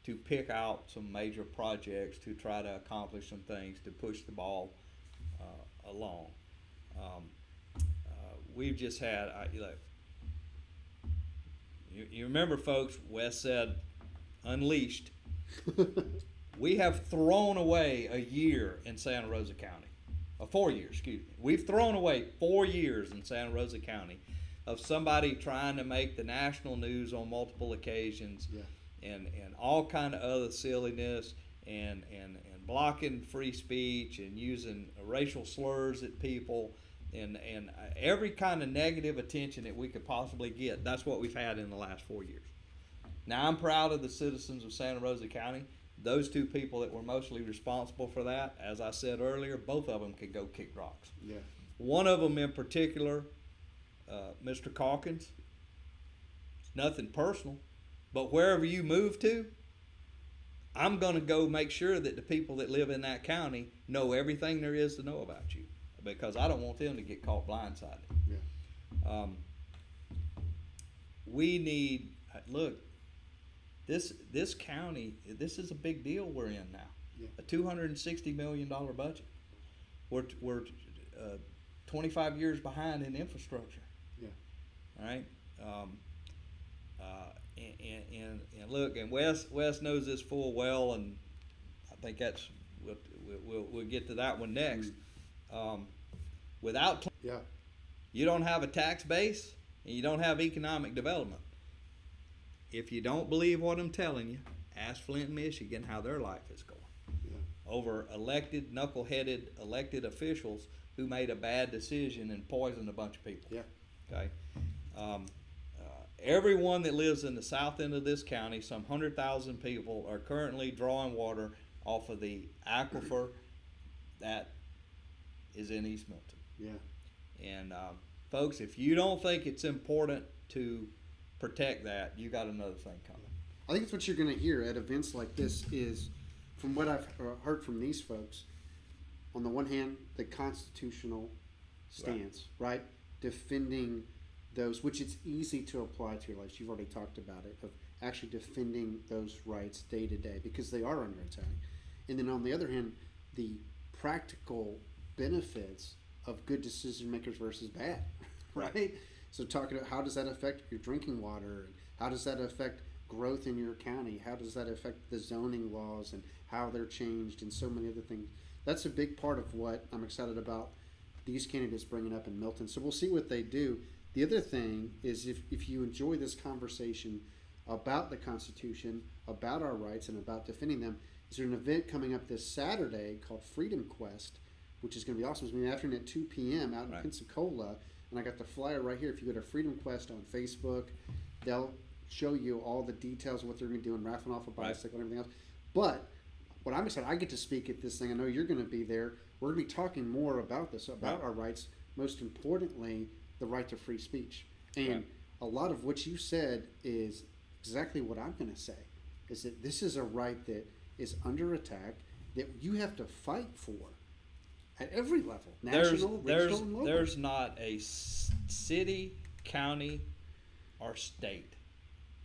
to pick out some major projects, to try to accomplish some things, to push the ball along. We've just had, you remember, folks, Wes said, unleashed. We have thrown away a year in Santa Rosa County. 4 years, excuse me. We've thrown away 4 years in Santa Rosa County of somebody trying to make the national news on multiple occasions. Yeah. And all kind of other silliness and blocking free speech and using racial slurs at people and every kind of negative attention that we could possibly get. That's what we've had in the last 4 years. Now, I'm proud of the citizens of Santa Rosa County. Those 2 people that were mostly responsible for that, as I said earlier, both of them could go kick rocks. Yeah. One of them in particular, Mr. Calkins, it's nothing personal, but wherever you move to, I'm going to go make sure that the people that live in that county know everything there is to know about you, because I don't want them to get caught blindsided. Yeah. We need, look, this county, this is a big deal we're in now. Yeah. A $260 million budget. We're 25 years behind in infrastructure. Yeah. All right. And look, and Wes news this full well, and I think that's we'll get to that one next. Without Yeah. you don't have a tax base and you don't have economic development. If you don't believe what I'm telling you, ask Flint, Michigan, how their life is going. Yeah. Over knuckle-headed elected officials who made a bad decision and poisoned a bunch of people. Yeah. Okay. Everyone that lives in the south end of this county, some 100,000 people, are currently drawing water off of the aquifer that is in East Milton. Yeah. And folks, if you don't think it's important to protect that, you got another thing coming. I think it's what you're going to hear at events like this is, from what I've heard from these folks, on the one hand, the constitutional stance, right? Defending those, which it's easy to apply to your life. You've already talked about it, of actually defending those rights day to day because they are under attack. And then on the other hand, the practical benefits of good decision makers versus bad, right? So talking about how does that affect your drinking water, and how does that affect growth in your county, how does that affect the zoning laws and how they're changed, and so many other things. That's a big part of what I'm excited about these candidates bringing up in Milton. So we'll see what they do. The other thing is, if you enjoy this conversation about the Constitution, about our rights, and about defending them, is there an event coming up this Saturday called Freedom Quest, which is going to be awesome. It's going to be afternoon at 2 p.m. out in Pensacola. And I got the flyer right here. If you go to Freedom Quest on Facebook, they'll show you all the details of what they're going to be doing, raffling off a bicycle and everything else. But what I'm excited, I get to speak at this thing. I know you're going to be there. We're going to be talking more about this, about our rights. Most importantly, the right to free speech. And a lot of what you said is exactly what I'm going to say, is that this is a right that is under attack, that you have to fight for at every level, national, regional, and local. There's not a city, county or state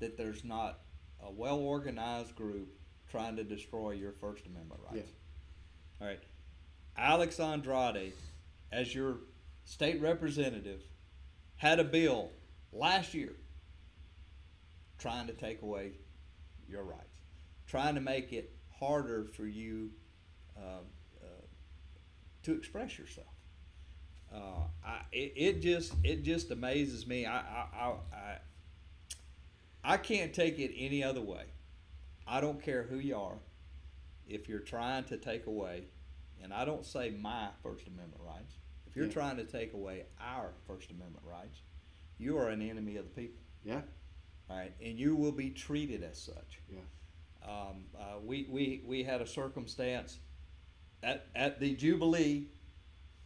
that there's not a well-organized group trying to destroy your First Amendment rights. Yeah. All right. Alex Andrade, as your state representative, had a bill last year trying to take away your rights, trying to make it harder for you to express yourself. It just amazes me. I can't take it any other way. I don't care who you are. If you're trying to take away, and I don't say my First Amendment rights, if you're trying to take away our First Amendment rights, you are an enemy of the people. Yeah. All right, and you will be treated as such. Yeah. We had a circumstance at the Jubilee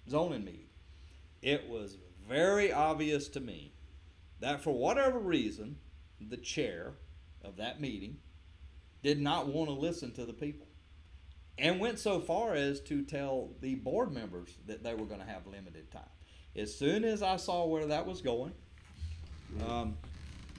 zoning meeting. It was very obvious to me that for whatever reason, the chair of that meeting did not want to listen to the people, and went so far as to tell the board members that they were going to have limited time. As soon as I saw where that was going,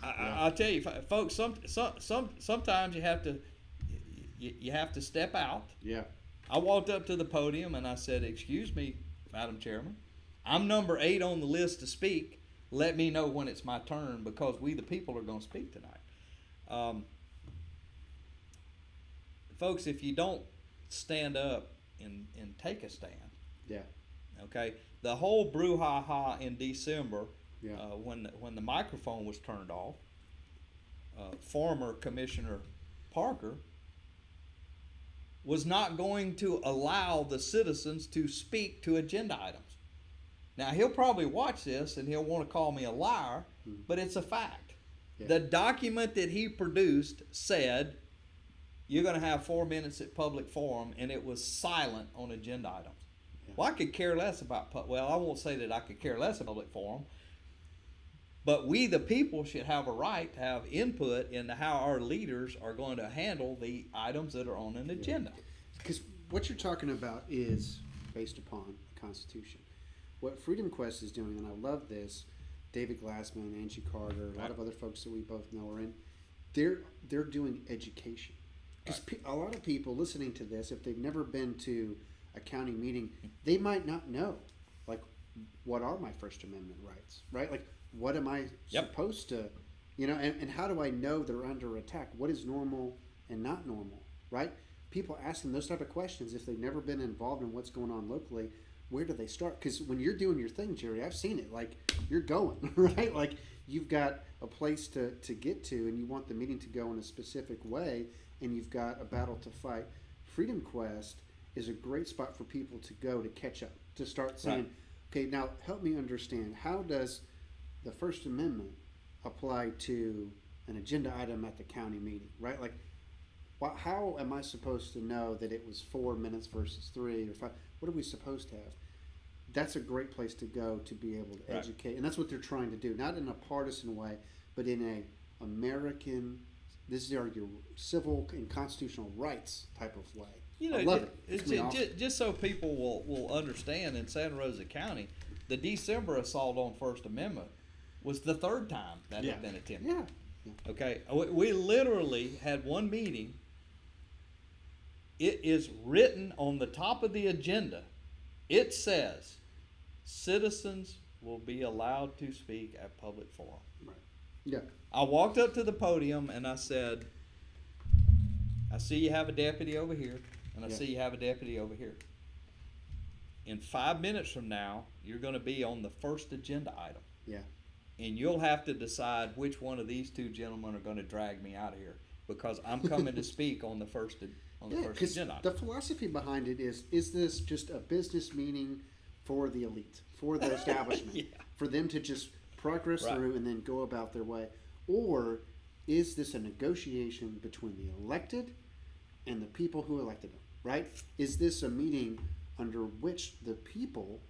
I'll tell you, folks. Sometimes you have to step out. Yeah. I walked up to the podium and I said, "Excuse me, Madam Chairman, I'm number 8 on the list to speak. Let me know when it's my turn, because we the people are going to speak tonight." Folks, if you don't stand up and take a stand, Yeah. okay, the whole brouhaha in December, Yeah. when the microphone was turned off, former Commissioner Parker was not going to allow the citizens to speak to agenda items. Now, he'll probably watch this and he'll want to call me a liar, but it's a fact. Yeah. The document that he produced said you're going to have 4 minutes at public forum, and it was silent on agenda items. Yeah. Well, I could care less about, well, I won't say that I could care less about public forum, but we the people should have a right to have input into how our leaders are going to handle the items that are on an agenda. Because what you're talking about is based upon the Constitution. What Freedom Quest is doing, and I love this, David Glassman, Angie Carter, a lot of other folks that we both know are in, they're doing education. Because a lot of people listening to this, if they've never been to a county meeting, they might not know, like, what are my First Amendment rights, right? Like, what am I supposed to, and how do I know they're under attack? What is normal and not normal, right? People asking those type of questions, if they've never been involved in what's going on locally, where do they start? Because when you're doing your thing, Jerry, I've seen it, like, you're going, right? Like, you've got a place to get to, and you want the meeting to go in a specific way, and you've got a battle to fight. Freedom Quest is a great spot for people to go to catch up, to start saying, okay, now help me understand, how does the First Amendment apply to an agenda item at the county meeting, right? Like, how am I supposed to know that it was 4 minutes versus 3 or 5? What are we supposed to have? That's a great place to go to be able to educate, and that's what they're trying to do, not in a partisan way, but in a American, this is your civil and constitutional rights type of way. I love it. It's awesome. Just so people will understand, in Santa Rosa County, the December assault on First Amendment was the 3rd time that had been attempted. Yeah. Okay, we literally had one meeting. It is written on the top of the agenda. It says, citizens will be allowed to speak at public forum. Right. Yeah. I walked up to the podium and I said, I see you have a deputy over here, and I see you have a deputy over here. In 5 minutes from now, you're going to be on the first agenda item. Yeah. And you'll have to decide which one of these two gentlemen are going to drag me out of here, because I'm coming to speak on the first agenda item. The philosophy behind it is this just a business meeting for the elite, for the establishment, for them to just progress through and then go about their way? Or is this a negotiation between the elected and the people who elected them, right? Is this a meeting under which the people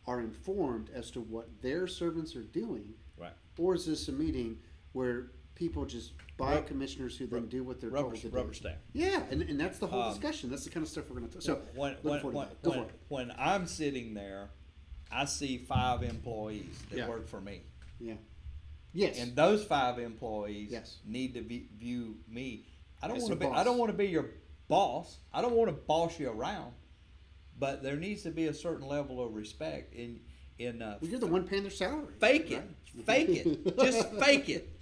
are informed as to what their servants are doing? Right. Or is this a meeting where people just buy commissioners who then do what they're told to do? Rubber stamp. Yeah, and that's the whole discussion. That's the kind of stuff we're going to talk. So when I'm sitting there, I see 5 employees that work for me. Yeah. Yes. And those 5 employees Yes. need to view me. I don't As want to a be. I boss. don't want to be your boss. I don't want to boss you around. But there needs to be a certain level of respect in. Well, you're the one paying their salary. Fake it. right? Fake it. Just fake it.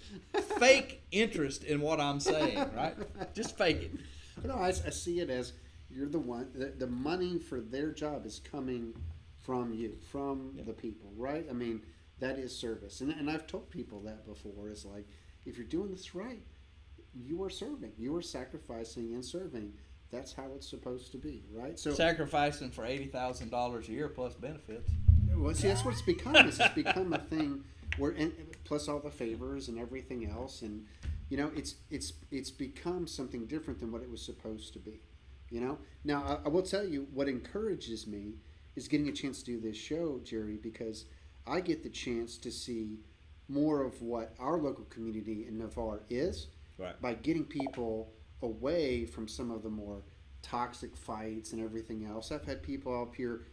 Fake interest in what I'm saying, right? Just fake it. No, I see it as you're the one. The money for their job is coming from you, from the people, right? I mean, that is service, and I've told people that before. It's like, if you're doing this right, you are serving, you are sacrificing and serving. That's how it's supposed to be, right? So Sacrificing for $80,000 a year plus benefits. well, see, that's what it's become. It's become a thing where, and plus all the favors and everything else, and you know, it's become something different than what it was supposed to be. You know. Now, I will tell you what encourages me is getting a chance to do this show, Jerry, because I get the chance to see more of what our local community in Navarre is Right. by getting people away from some of the more toxic fights and everything else. I've had people up here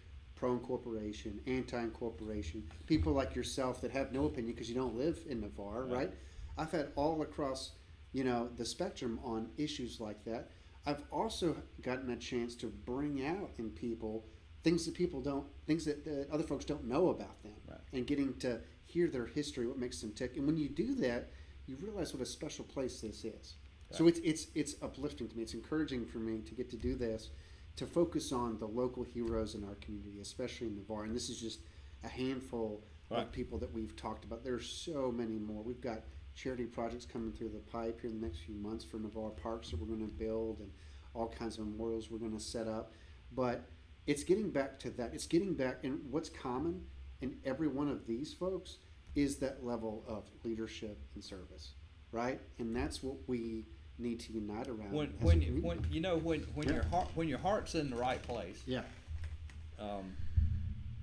pro-incorporation, anti-incorporation, people like yourself that have no opinion because you don't live in Navarre, right? I've had all across, you know, the spectrum on issues like that. I've also gotten a chance to bring out in people things that other folks don't know about them, Right. and getting to hear their history, what makes them tick. And when you do that, you realize what a special place this is. So it's uplifting to me. It's encouraging for me to get to do this, to focus on the local heroes in our community, especially in Navarre. And this is just a handful Right. of people that we've talked about. There's so many more. We've got charity projects coming through the pipe here in the next few months for Navarre parks that we're going to build, and all kinds of memorials we're going to set up. But it's getting back to that. It's getting back, and what's common in every one of these folks is that level of leadership and service, right? And that's what we need to unite around. When as a when community. when you know when Yeah. your heart's in the right place, Yeah,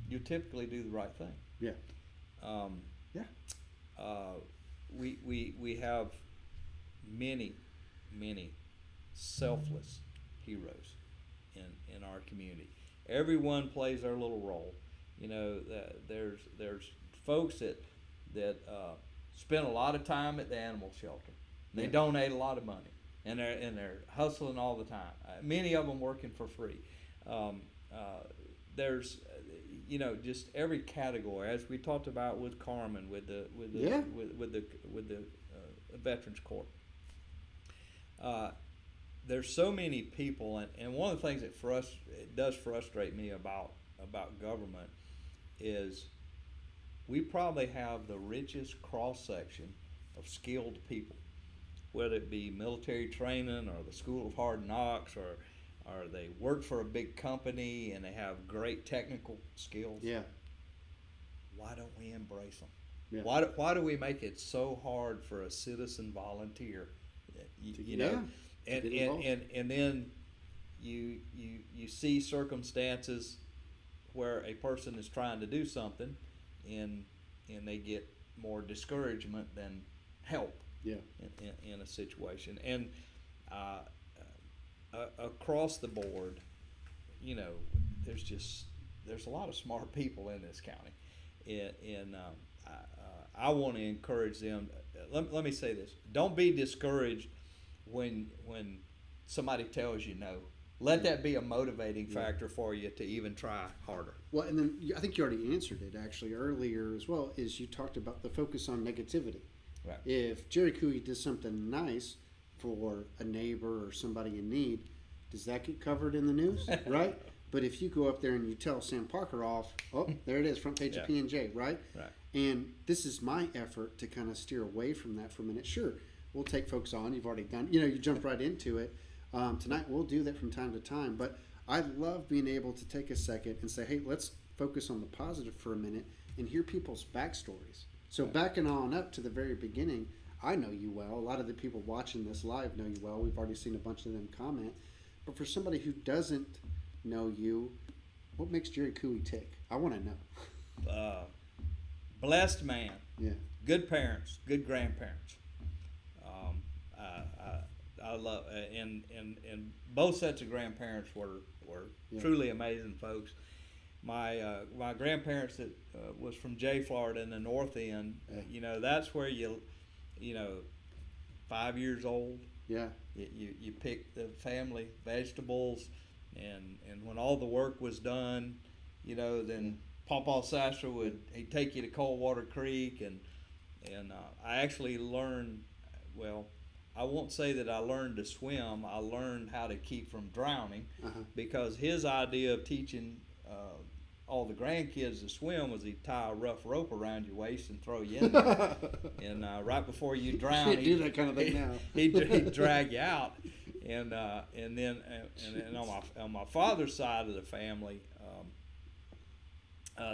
you typically do the right thing. yeah, Um, yeah, we have many selfless heroes in our community. Everyone plays their little role. You know, there's folks that spend a lot of time at the animal shelter. They Yeah. donate a lot of money, and they're hustling all the time. Many of them working for free. There's you know, just every category, as we talked about with Carmen, with the Yeah. with the Veterans Court. There's so many people, and one of the things that it does frustrate me about government is we probably have the richest cross section of skilled people, whether it be military training or the School of Hard Knocks, or they work for a big company and they have great technical skills. yeah, Why don't we embrace them? yeah. Why do we make it so hard for a citizen volunteer? You know, to get involved. and then you see circumstances where a person is trying to do something, and they get more discouragement than help Yeah, in a situation. And across the board, you know, there's a lot of smart people in this county, and I want to encourage them. Let me say this: don't be discouraged when somebody tells you no. Let that be a motivating factor for you to even try harder. well, and then I think you already answered it actually earlier as well. Is you talked about the focus on negativity. Right. If Jerry Couey does something nice for a neighbor or somebody in need, does that get covered in the news? Right? But if you go up there and you tell Sam Parker off, oh, there it is, front page of P&J, right? Right. And this is my effort to kind of steer away from that for a minute. Sure, we'll take folks on. You've already done, you jump right into it. Tonight we'll do that from time to time. But I love being able to take a second and say, hey, let's focus on the positive for a minute and hear people's backstories. So backing on up to the very beginning, I know you well. A lot of the people watching this live know you well. We've already seen a bunch of them comment. But for somebody who doesn't know you, what makes Jerry Couey tick? I want to know. Blessed man, Yeah, good parents, good grandparents. I love and both sets of grandparents were Yeah. truly amazing folks. my grandparents that was from Jay, Florida, in the north end. That's where you 5 years old. Yeah. You pick the family vegetables, and when all the work was done, then Pawpaw Sasser he'd take you to Coldwater Creek, and I actually learned, well, I won't say that I learned to swim. I learned how to keep from drowning, because his idea of teaching all the grandkids to swim was he'd tie a rough rope around your waist and throw you in there. And right before you drown, Can't do that kind of thing now. he'd drag you out. And then on my father's side of the family,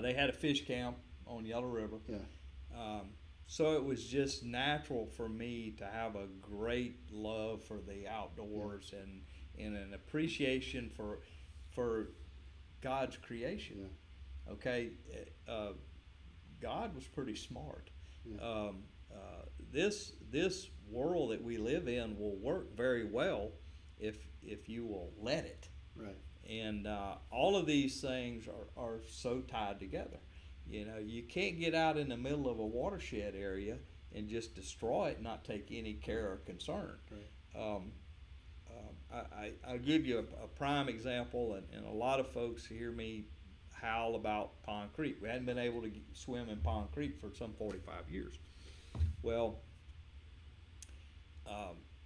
they had a fish camp on Yellow River. Yeah. So it was just natural for me to have a great love for the outdoors, and an appreciation for God's creation. Yeah. Okay, God was pretty smart. Yeah. This world that we live in will work very well if you will let it. Right. And all of these things are so tied together. You can't get out in the middle of a watershed area and just destroy it and not take any care or concern. Right. I'll give you a prime example, and a lot of folks hear me howl about Pond Creek. We hadn't been able to swim in Pond Creek for some 45 years. Well,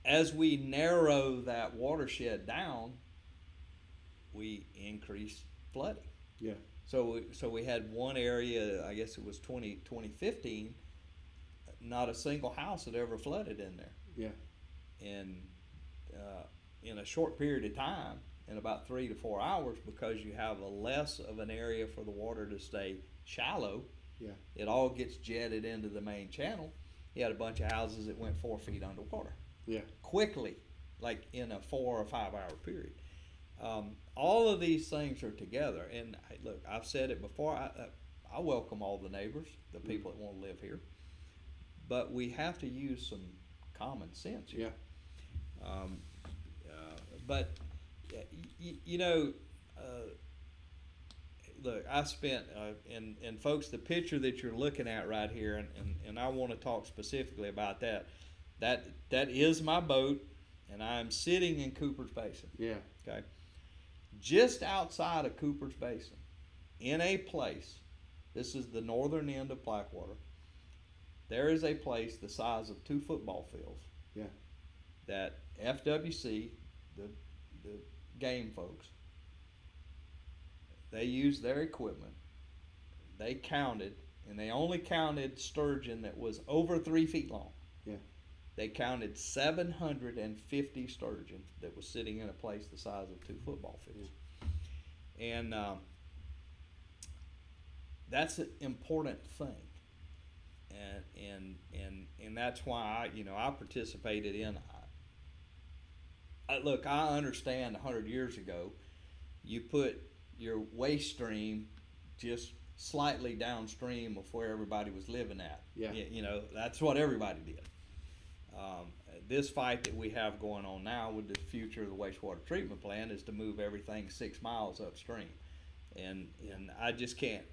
as we narrow that watershed down, we increase flooding. Yeah. So we had one area, I guess it was 2015, not a single house had ever flooded in there. Yeah. And in a short period of time, in about 3 to 4 hours, because you have a less of an area for the water to stay shallow, Yeah. it all gets jetted into the main channel. You had a bunch of houses that went 4 feet underwater. Yeah. Quickly, like in a 4 or 5 hour period. All of these things are together, and look, I've said it before. I welcome all the neighbors, the people that want to live here, but we have to use some common sense here. Yeah. But look, I spent and folks, the picture that you're looking at right here, and I want to talk specifically about that. That is my boat, and I'm sitting in Cooper's Basin. Yeah. Okay. Just outside of Cooper's Basin, in a place, this is the northern end of Blackwater, there is a place the size of 2 football fields. Yeah. That FWC, the game folks, they used their equipment. They counted, and they only counted sturgeon that was over 3 feet long. Yeah. They counted 750 sturgeon that was sitting in a place the size of 2 football fields. And that's an important thing. And that's why I participated in. Look, I understand 100 years ago, you put your waste stream just slightly downstream of where everybody was living at. Yeah. That's what everybody did. This fight that we have going on now with the future of the wastewater treatment plant is to move everything 6 miles upstream, and I just can't.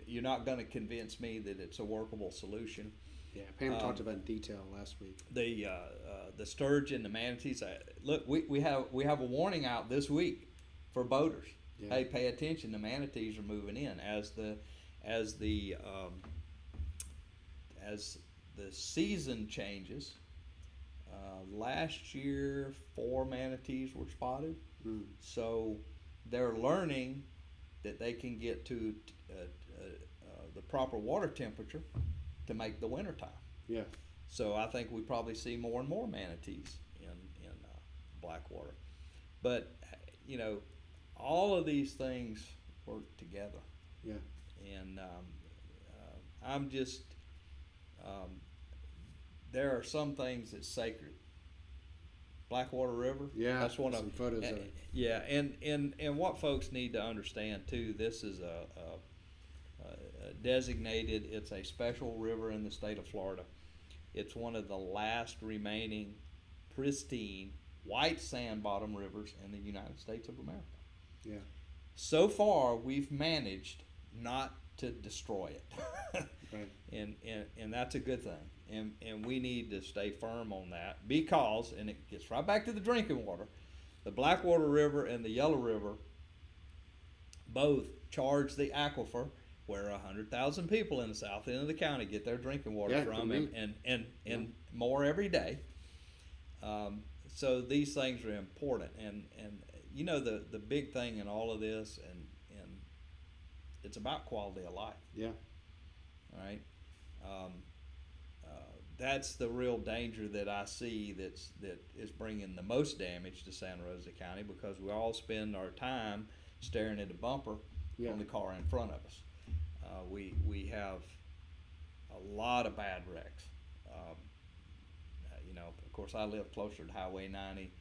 You're not going to convince me that it's a workable solution. Yeah. Pam talked about it in detail last week. The sturgeon, the manatees. Look, we have a warning out this week for boaters. Yeah. Hey, pay attention. The manatees are moving in as the season changes. Last year, 4 manatees were spotted. So they're learning that they can get to the proper water temperature to make the winter time. Yeah. So I think we probably see more and more manatees in Blackwater. But all of these things work together. Yeah. And I'm just there are some things that's sacred. Blackwater River. Yeah. That's one of some photos of it. Yeah, and what folks need to understand too, this is a designated. It's a special river in the state of Florida. It's one of the last remaining pristine white sand bottom rivers in the United States of America. Yeah. so far we've managed not to destroy it. Right. And that's a good thing. And we need to stay firm on that, because, and it gets right back to the drinking water, the Blackwater River and the Yellow River both charge the aquifer where 100,000 people in the south end of the county get their drinking water Yeah, from, for me. and more every day. So these things are important, and you know, the big thing in all of this, and it's about quality of life. Yeah. All right. That's the real danger that I see that is bringing the most damage to Santa Rosa County, because we all spend our time staring at the bumper Yeah. on the car in front of us. We have a lot of bad wrecks. You know, of course, I live closer to Highway 90.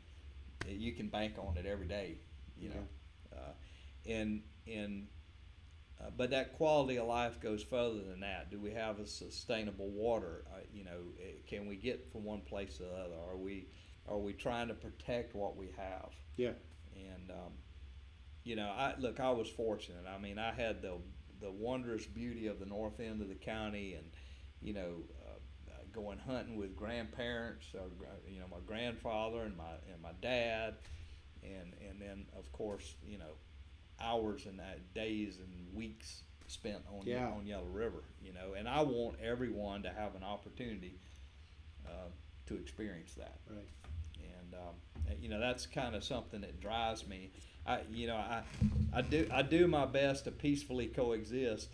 You can bank on it every day. You know, but that quality of life goes further than that. Do we have a sustainable water? You know, can we get from one place to the other? Are we trying to protect what we have? Yeah. And you know, I was fortunate. I mean, I had the wondrous beauty of the north end of the county, and you know, going hunting with grandparents, or you know, my grandfather and my dad, and then of course, you know, hours and days and weeks spent on Yellow River, you know, and I want everyone to have an opportunity to experience that. Right. And you know, that's kind of something that drives me. I do my best to peacefully coexist,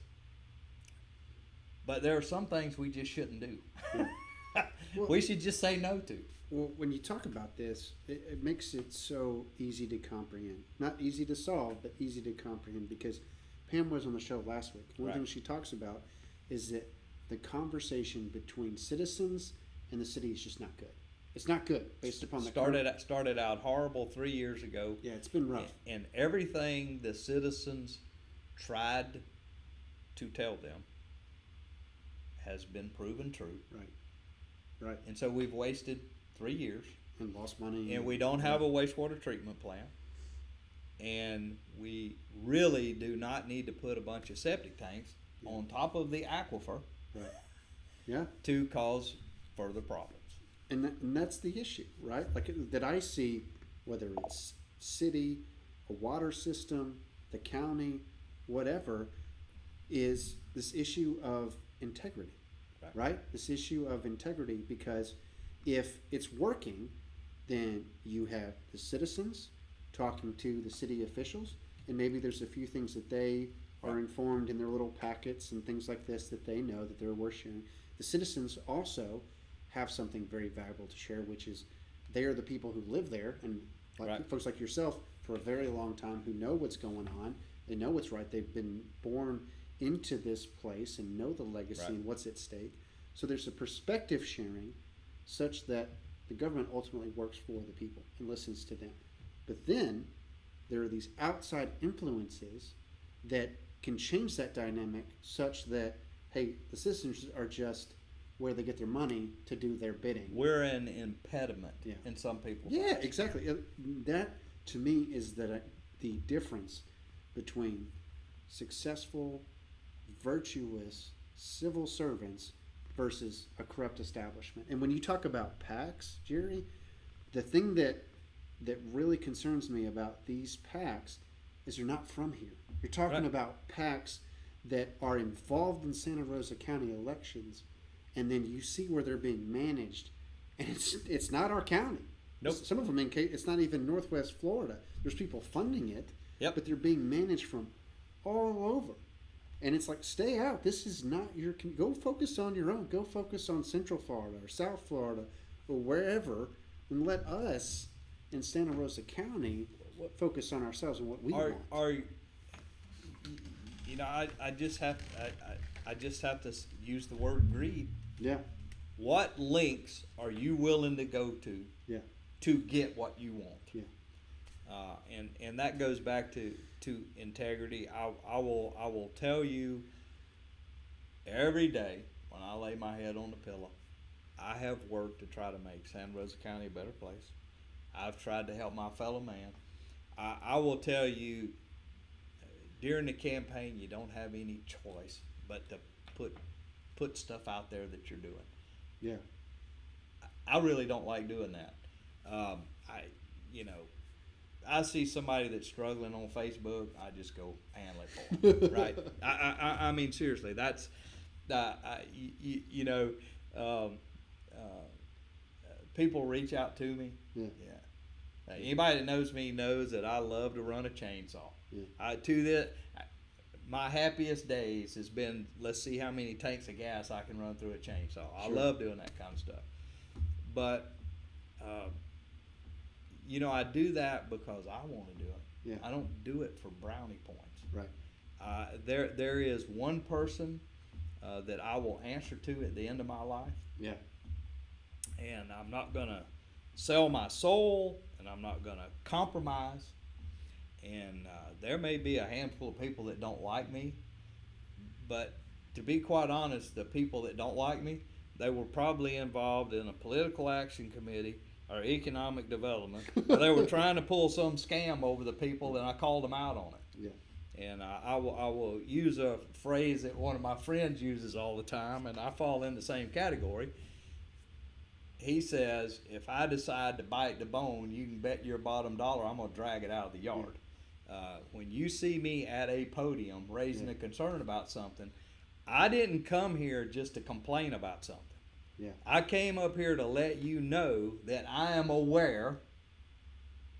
but there are some things we just shouldn't do. Well, we should just say no to. Well, when you talk about this, it makes it so easy to comprehend. Not easy to solve, but easy to comprehend, because Pam was on the show last week. One thing she talks about is that the conversation between citizens and the city is just not good. It's not good based upon the started out horrible 3 years ago. Yeah, it's been rough. And everything the citizens tried to tell them has been proven true. Right. Right. And so we've wasted 3 years. And lost money. And we don't have a wastewater treatment plant. And we really do not need to put a bunch of septic tanks on top of the aquifer. Right. Yeah. To cause further problems. And that's the issue, right? Like that I see, whether it's city, a water system, the county, whatever, is this issue of integrity, right? This issue of integrity, because if it's working, then you have the citizens talking to the city officials, and maybe there's a few things that they are informed in their little packets and things like this that they know that they're worth sharing. The citizens also have something very valuable to share, which is they are the people who live there, and folks like yourself for a very long time who know what's going on. They know what's right. They've been born into this place and know the legacy and what's at stake. So there's a perspective sharing such that the government ultimately works for the people and listens to them. But then there are these outside influences that can change that dynamic such that, hey, the citizens are just where they get their money to do their bidding. We're an impediment in some people's Yeah, lives. exactly. That, to me, is the difference between successful, virtuous civil servants versus a corrupt establishment. And when you talk about PACs, Jerry, the thing that really concerns me about these PACs is they're not from here. You're talking about PACs that are involved in Santa Rosa County elections, and then you see where they're being managed, and it's not our county. Nope. Some of them it's not even Northwest Florida. There's people funding it, but they're being managed from all over. And it's like, stay out. This is not your. Go focus on your own. Go focus on Central Florida or South Florida or wherever, and let us in Santa Rosa County focus on ourselves and what we want. You know, I just have to use the word greed. Yeah. What lengths are you willing to go to? Yeah. To get what you want? Yeah. And that goes back to integrity. I will tell you every day when I lay my head on the pillow, I have worked to try to make Santa Rosa County a better place. I've tried to help my fellow man. I will tell you, during the campaign, you don't have any choice but to put stuff out there that you're doing. Yeah. I really don't like doing that. I see somebody that's struggling on Facebook, I just go handle it for them, right? I mean, seriously, that's, people reach out to me. Yeah. Anybody that knows me knows that I love to run a chainsaw. Yeah. My happiest days has been, let's see how many tanks of gas I can run through a chainsaw. I Sure. love doing that kind of stuff. But, I do that because I want to do it. Yeah. I don't do it for brownie points. Right. There is one person that I will answer to at the end of my life, Yeah. and I'm not going to sell my soul, and I'm not going to compromise. And there may be a handful of people that don't like me, but to be quite honest, the people that don't like me, they were probably involved in a political action committee or economic development. They were trying to pull some scam over the people, and I called them out on it. Yeah. And I will use a phrase that one of my friends uses all the time, and I fall in the same category. He says, if I decide to bite the bone, you can bet your bottom dollar I'm going to drag it out of the yard. When you see me at a podium raising a concern about something, I didn't come here just to complain about something. Yeah. I came up here to let you know that I am aware,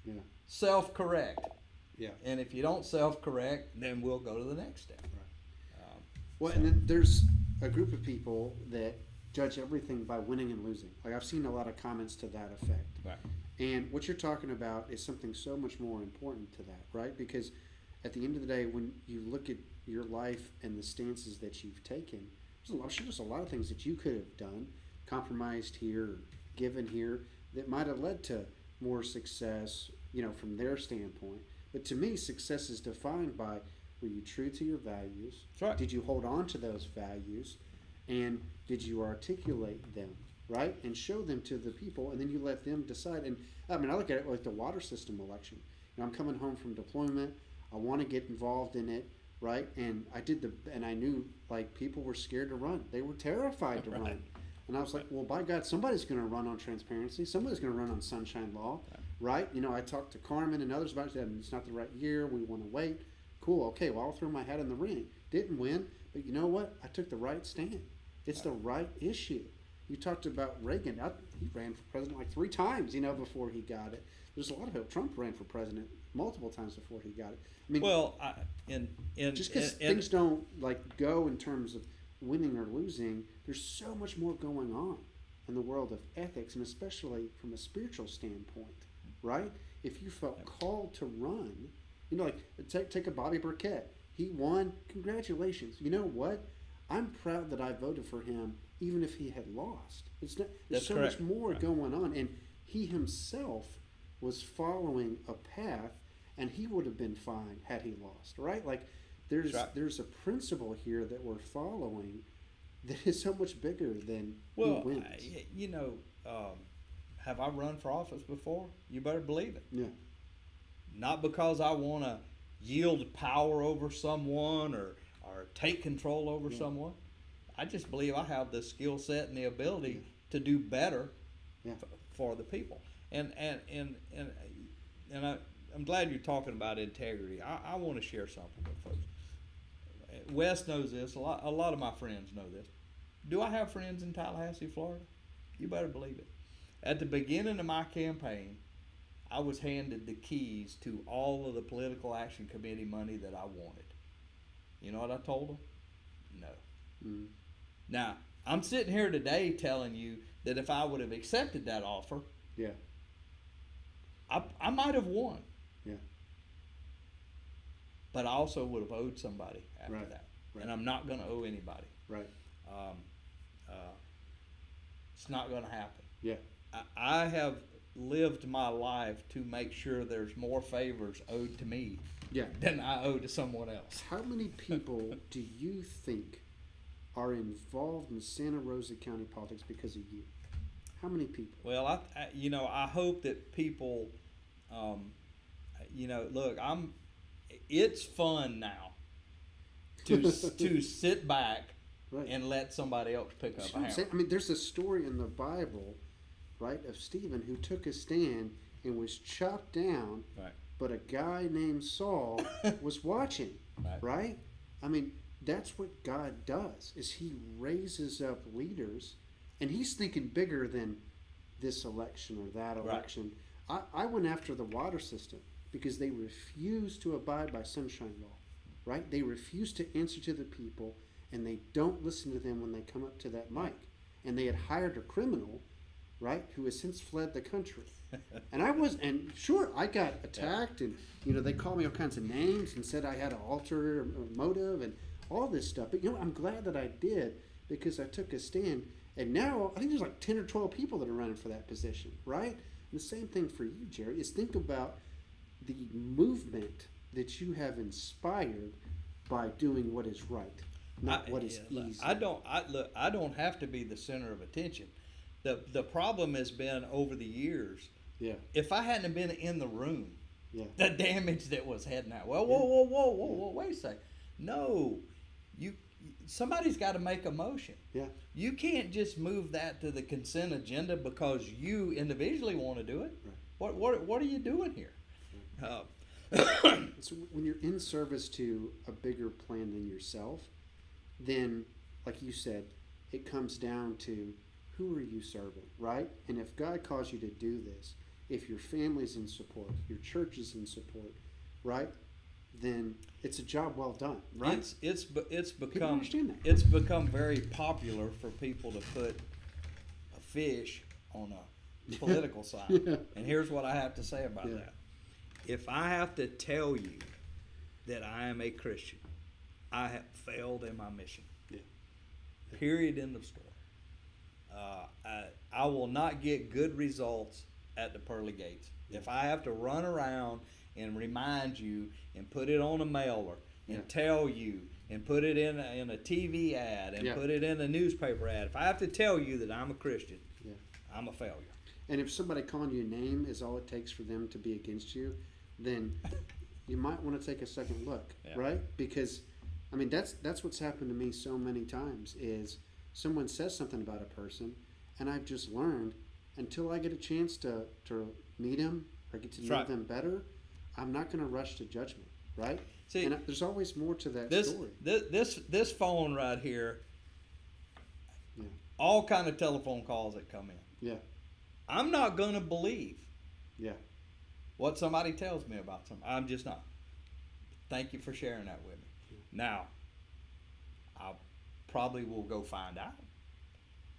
Yeah. self-correct. Yeah. And if you don't self-correct, then we'll go to the next step. Well, and then there's a group of people that judge everything by winning and losing. Like, I've seen a lot of comments to that effect. Right. And what you're talking about is something so much more important to that, right? Because at the end of the day, when you look at your life and the stances that you've taken, I'm sure there's a lot of things that you could have done, compromised here, or given here, that might have led to more success, from their standpoint. But to me, success is defined by, were you true to your values? That's right. Did you hold on to those values? And did you articulate them, right? And show them to the people, and then you let them decide. And I mean, I look at it like the water system election. I'm coming home from deployment. I want to get involved in it, right? And and I knew, like, people were scared to run. They were terrified to Right. run. And I was like, well, by God, somebody's going to run on transparency. Somebody's going to run on sunshine law, right? I talked to Carmen and others about it. Said, it's not the right year. We want to wait. Cool. Okay, well, I'll throw my hat in the ring. Didn't win, but you know what? I took the right stand. It's the right issue. You talked about Reagan. He ran for president like 3 times, before he got it. There's a lot of people. Trump ran for president multiple times before he got it. I mean, Well, just because things don't go in terms of winning or losing, there's so much more going on in the world of ethics, and especially from a spiritual standpoint, right? If you felt called to run, take a Bobby Burkett. He won. Congratulations. You know what? I'm proud that I voted for him, even if he had lost. There's That's so correct. much more Right. going on, and he himself was following a path, and he would have been fine had he lost, right? Like, there's That's right. there's a principle here that we're following that is so much bigger than Well, who wins. have I run for office before? You better believe it. Yeah, Not because I want to yield power over someone or take control over someone. I just believe I have the skill set and the ability to do better for the people. And I'm glad you're talking about integrity. I want to share something with folks. Wes knows this. A lot of my friends know this. Do I have friends in Tallahassee, Florida? You better believe it. At the beginning of my campaign, I was handed the keys to all of the political action committee money that I wanted. You know what I told them? No. Mm. Now, I'm sitting here today telling you that if I would have accepted that offer, yeah, I might have won. yeah, But I also would have owed somebody after Right. that. Right. And I'm not going to owe anybody. right, It's not going to happen. yeah, I have lived my life to make sure there's more favors owed to me yeah. than I owe to someone else. How many people do you think are involved in Santa Rosa County politics because of you? How many people? Well, I hope that people, look, it's fun now to sit back Right. and let somebody else pick up That's a what I'm hammer. saying. I mean, there's a story in the Bible, right, of Stephen who took a stand and was chopped down, Right. but a guy named Saul was watching, Right. right? I mean, that's what God does, is he raises up leaders, and he's thinking bigger than this election or that Right. election. I went after the water system because they refuse to abide by sunshine law, right? They refuse to answer to the people, and they don't listen to them when they come up to that mic. And they had hired a criminal, right, who has since fled the country. And sure, I got attacked, and they called me all kinds of names and said I had an ulterior motive and all this stuff. But I'm glad that I did, because I took a stand. And now I think there's like 10 or 12 people that are running for that position, right? And the same thing for you, Jerry, is think about the movement that you have inspired by doing what is right, not what is easy. I don't have to be the center of attention. The problem has been over the years. Yeah. If I hadn't been in the room, Yeah. the damage that was heading out. Well, whoa, wait a second. No, somebody's got to make a motion. Yeah. You can't just move that to the consent agenda because you individually want to do it. Right. What are you doing here? So when you're in service to a bigger plan than yourself, then, like you said, it comes down to who are you serving, right? And if God calls you to do this, if your family's in support, your church is in support, right? Then it's a job well done, right? It's People become understand that. it's become very popular for people to put a fish on a political sign. Yeah. And here's what I have to say about Yeah. that. If I have to tell you that I am a Christian, I have failed in my mission. Yeah. Period. End of story. I will not get good results at the pearly gates. If I have to run around and remind you and put it on a mailer and Yeah. tell you and put it in a TV ad and Yeah. put it in a newspaper ad, if I have to tell you that I'm a Christian, Yeah. I'm a failure. And if somebody calling you a name is all it takes for them to be against you, then you might want to take a second look, Yeah. right? Because, I mean, that's what's happened to me so many times is someone says something about a person, and I've just learned until I get a chance to meet them or get to That's know right. them better, I'm not going to rush to judgment, right? See, and there's always more to that this story. this phone right here, Yeah. all kind of telephone calls that come in. Yeah. I'm not gonna believe Yeah. what somebody tells me about something. I'm just not. Thank you for sharing that with me. Now, I probably will go find out.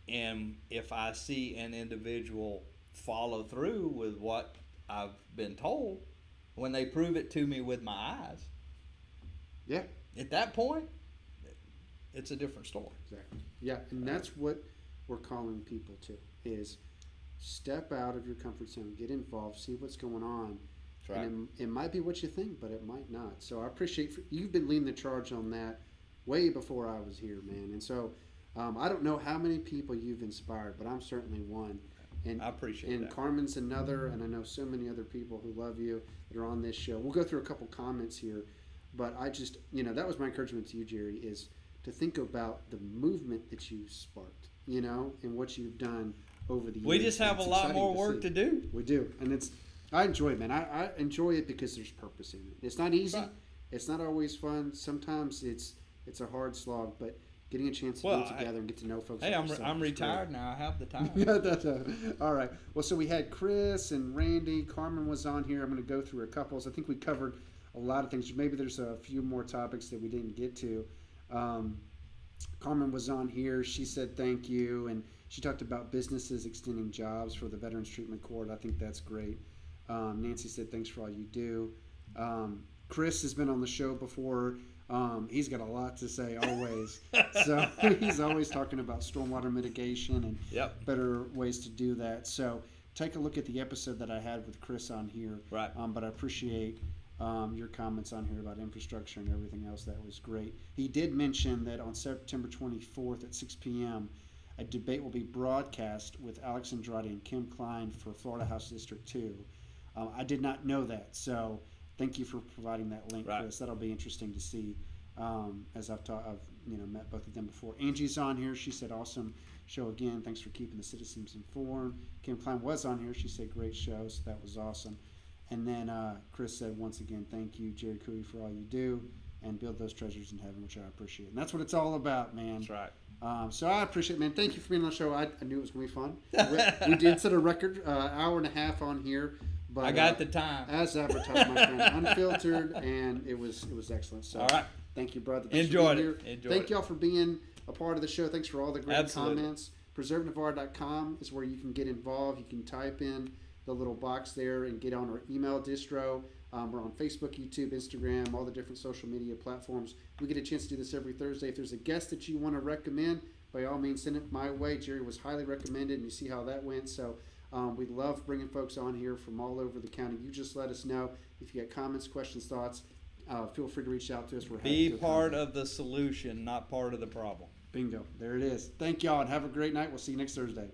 And if I see an individual follow through with what I've been told, when they prove it to me with my eyes, Yeah. at that point, it's a different story. Exactly. Yeah, and that's what we're calling people to is step out of your comfort zone, get involved, see what's going on. That's right. And it might be what you think, but it might not. So I appreciate you've been leading the charge on that way before I was here, man. And so I don't know how many people you've inspired, but I'm certainly one. And I appreciate and that. Carmen's another, and I know so many other people who love you that are on this show. We'll go through a couple comments here, but I just, that was my encouragement to you, Jerry, is to think about the movement that you sparked, and what you've done over the years. We just have a It's lot exciting more work see. to do. We do, and I enjoy it, man. I enjoy it because there's purpose in it. It's not easy. Right. It's not always fun. Sometimes it's a hard slog, but getting a chance to do it together and get to know folks. Hey, like I'm yourself I'm is retired great. now. I have the time. Yeah, all right. Well, so we had Chris and Randy. Carmen was on here. I'm going to go through a couple. I think we covered a lot of things. Maybe there's a few more topics that we didn't get to. Carmen was on here. She said thank you, and she talked about businesses extending jobs for the Veterans Treatment Court. I think that's great. Nancy said thanks for all you do. Chris has been on the show before. He's got a lot to say always. So he's always talking about stormwater mitigation and Yep. better ways to do that. So take a look at the episode that I had with Chris on here. Right. But I appreciate your comments on here about infrastructure and everything else. That was great. He did mention that on September 24th at 6 p.m., a debate will be broadcast with Alex Andrade and Kim Klein for Florida House District 2. I did not know that, so thank you for providing that link, Right. Chris. That'll be interesting to see As I've met both of them before. Angie's on here. She said, awesome show again. Thanks for keeping the citizens informed. Kim Klein was on here. She said, great show. So that was awesome. And then Chris said, once again, thank you, Jerry Couey, for all you do and build those treasures in heaven, which I appreciate. And that's what it's all about, man. That's right. So I appreciate it, man. Thank you for being on the show. I knew it was going to be fun. We did set a record hour and a half on here. But, I got the time. As advertised, my friend. Unfiltered, and it was excellent. So all right. Thank you, brother. Thanks Enjoyed for being it. here. Enjoyed Thank it. y'all for being a part of the show. Thanks for all the great Absolutely. comments. PreserveNavarre.com is where you can get involved. You can type in the little box there and get on our email distro. We're on Facebook, YouTube, Instagram, all the different social media platforms. We get a chance to do this every Thursday. If there's a guest that you want to recommend, by all means, send it my way. Jerry was highly recommended, and you see how that went. So we love bringing folks on here from all over the county. You just let us know if you got comments, questions, thoughts. Feel free to reach out to us. We're happy Be to part accommodate. of the solution, not part of the problem. Bingo. There it is. Thank y'all, and have a great night. We'll see you next Thursday.